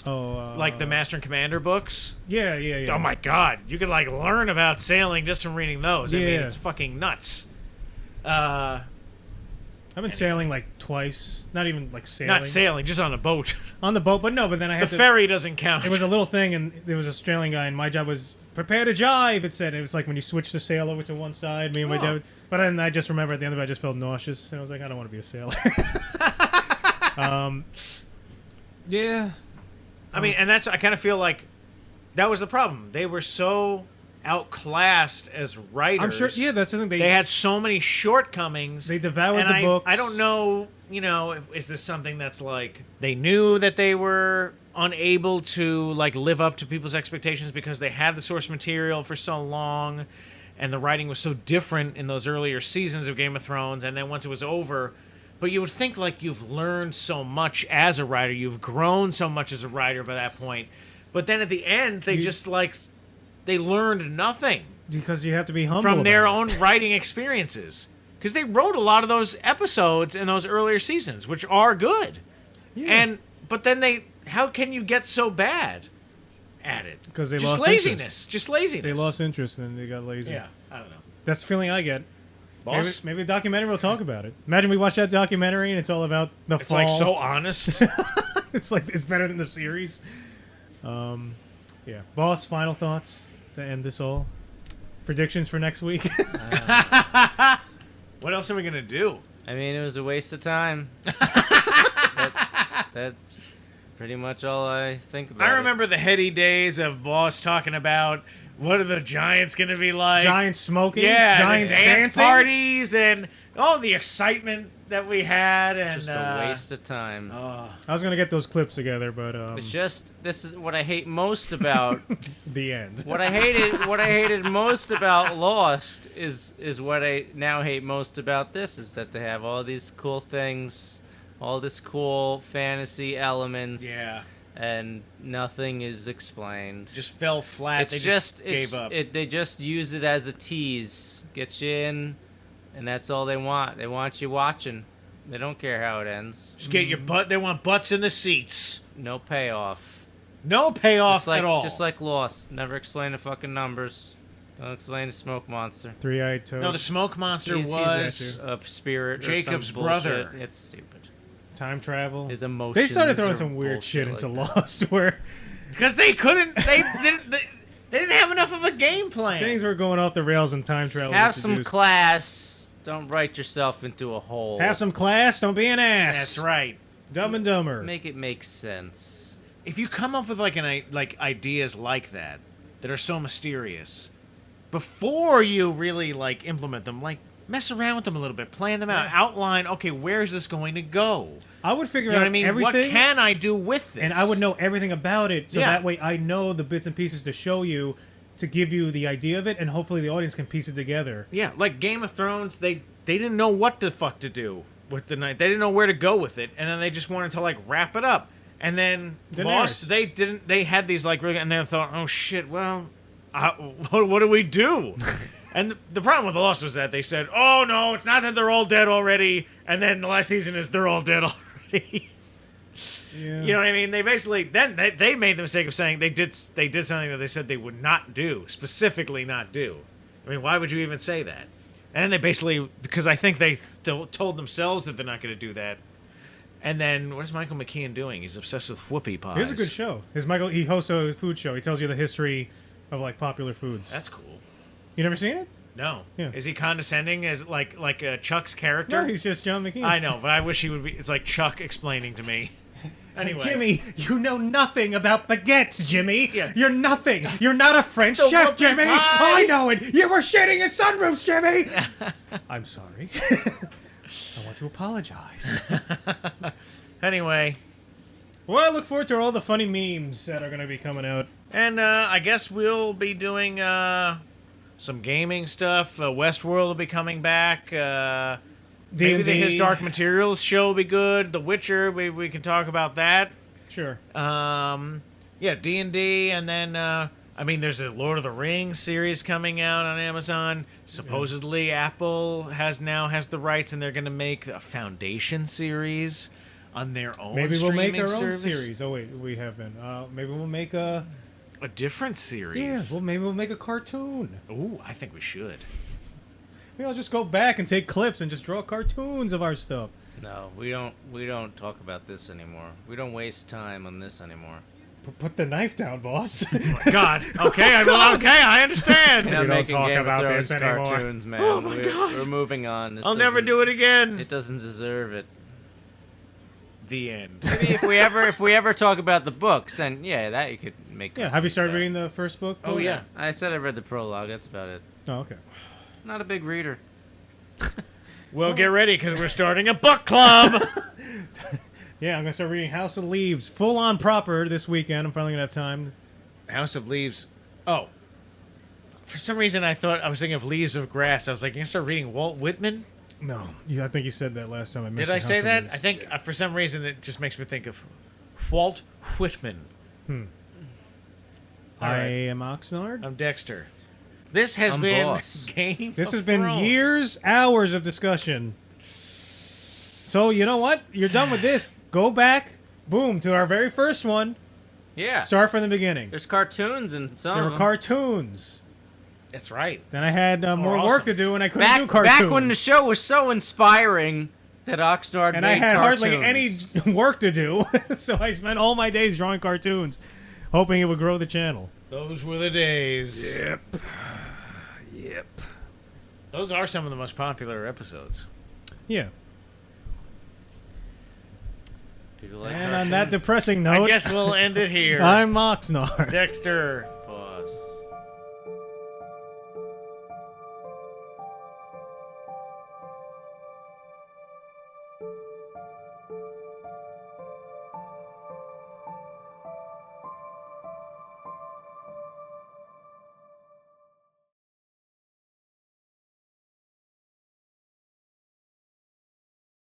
like the Master and Commander books. Yeah. Oh my God, you could like learn about sailing just from reading those. I mean, Yeah. it's fucking nuts. I've been sailing like twice. Not even like sailing. Not sailing, just on a boat. On the boat, but then I The had to. ferry doesn't count. It was a little thing, and there was an Australian guy, and my job was prepare to jive. It said it was like when you switch the sail over to one side. Me and my dad. But then I just remember at the end of it, I just felt nauseous, and I was like, I don't want to be a sailor. Yeah. I mean, and I kind of feel like that was the problem. They were so outclassed as writers. I'm sure. Yeah, that's the thing. They had so many shortcomings. They devoured and the books. I don't know, is this something that's like they knew that they were unable to like live up to people's expectations because they had the source material for so long and the writing was so different in those earlier seasons of Game of Thrones, and then once it was over, but you would think like you've learned so much as a writer, you've grown so much as a writer by that point. But then at the end they just like they learned nothing Because you have to be humble from their about it. own writing experiences. Because they wrote a lot of those episodes in those earlier seasons, which are good. Yeah. But then how can you get so bad at it? 'Cause they just lost laziness. interest. Just laziness. They lost interest and they got lazy. Yeah, I don't know. That's the feeling I get. Boss? Maybe the documentary will talk about it. Imagine we watch that documentary and it's all about the It's fall. like so honest. It's like it's better than the series. Yeah. Boss, final thoughts to end this all? Predictions for next week? What else are we gonna do? I mean, it was a waste of time. That's pretty much all I think about. I it. remember the heady days of Boss talking about what are the Giants gonna be like. Giants smoking? Yeah, Giants the dance dancing? parties and all the excitement that we had, and Just a waste of time. I was going to get those clips together, but It's just this is what I hate most about the end. what I hated most about Lost is what I now hate most about this is that they have all these cool things, all this cool fantasy elements. Yeah. And nothing is explained. Just fell flat. It's They just gave it's- up. They just use it as a tease, get you in, and that's all they want. They want you watching. They don't care how it ends. Just get your butt. They want butts in the seats. No payoff. No payoff Just like, at all. Just like Lost. Never explain the fucking numbers. Don't explain the smoke monster. Three-eyed toad. no, the smoke monster He's was a spirit. Jacob's or some brother. bullshit. It's stupid. Time travel. His emotions. They started throwing are some weird shit bullshit into like Lost where because they couldn't. They didn't. They didn't have enough of a game plan. things were going off the rails and time travel. Have was some introduced. class. Don't write yourself into a hole. Have some class. Don't be an ass. That's right. Dumb and Dumber. Make it make sense. If you come up with like ideas like that are so mysterious, before you really like implement them, like mess around with them a little bit, plan them out, outline. Okay, where is this going to go? I would figure You know out what I mean? everything. What can I do with this? And I would know everything about it, so Yeah. that way I know the bits and pieces to show you, to give you the idea of it, and hopefully the audience can piece it together. Yeah, like Game of Thrones, they didn't know what the fuck to do with the night. They didn't know where to go with it, and then they just wanted to like wrap it up. And then Daenerys. Lost, they didn't. They had these like, and they thought, oh shit, well, what do we do? And the problem with Lost was that they said, oh no, it's not that they're all dead already, and then the last season is they're all dead already. Yeah. You know what I mean? They basically then they made the mistake of saying they did something that they said they would not do, specifically not do. I mean, why would you even say that? And then they basically, because I think they told themselves that they're not going to do that. And then what is Michael McKean doing? He's obsessed with whoopie pies. Here's a good show. He hosts a food show. He tells you the history of like popular foods. That's cool. You never seen it? No. Yeah. Is he condescending as like Chuck's character? No, he's just John McKean. I know, but I wish he would be. It's like Chuck explaining to me. Anyway. Jimmy, you know nothing about baguettes, Jimmy. Yeah. You're nothing. You're not a French The chef, whoopie Jimmy. pie. I know it. You were shitting in sunroofs, Jimmy. I'm sorry. I want to apologize. Anyway, Well, I look forward to all the funny memes that are going to be coming out. and I guess we'll be doing some gaming stuff. Westworld will be coming back. Maybe the D&D. His Dark Materials show will be good. The Witcher, we can talk about that. Sure. Yeah, D&D, and then I mean, there's a Lord of the Rings series coming out on Amazon. Supposedly, Apple has the rights, and they're going to make a Foundation series on their own. Maybe we'll make our streaming own service. series. Oh wait, we have been. Maybe we'll make a. A different series. Yeah. Well, maybe we'll make a cartoon. Ooh, I think we should. Maybe I'll just go back and take clips and just draw cartoons of our stuff. No, we don't talk about this anymore. We don't waste time on this anymore. Put the knife down, boss. God. Okay, I understand. We're not We don't making talk Game about of Thrones this anymore. cartoons, man. Oh my God. We're moving on. I'll never do it again. It doesn't deserve it. The end. Maybe if we ever talk about the books, then yeah, that you could make. Yeah. Have you started about. reading the first book? Oh, yeah. I said I read the prologue. That's about it. Oh, okay. Not a big reader. Well, get ready, because we're starting a book club. Yeah, I'm gonna start reading House of Leaves full on proper this weekend. I'm finally gonna have time. House of Leaves. Oh. For some reason, I was thinking of Leaves of Grass. I was like, you can start reading Walt Whitman? No, I think you said that last time. Did I say that? I think for some reason it just makes me think of Walt Whitman. I Alright. am Oxnard. I'm Dexter. This has I'm been Boss. Game This of has been Thrones. years, hours of discussion. So you know what? You're done with this. Go back, boom, to our very first one. Yeah. Start from the beginning. There's cartoons and some. There of were them. cartoons. That's right. Then I had more awesome. work to do, and I couldn't do cartoons. Back when the show was so inspiring that Oxnard and made I had cartoons. hardly any work to do, so I spent all my days drawing cartoons, hoping it would grow the channel. Those were the days. Yep. Yep. Those are some of the most popular episodes. Yeah. People like And on that cartoons. depressing I note, guess we'll end it here. I'm Oxnard. Dexter.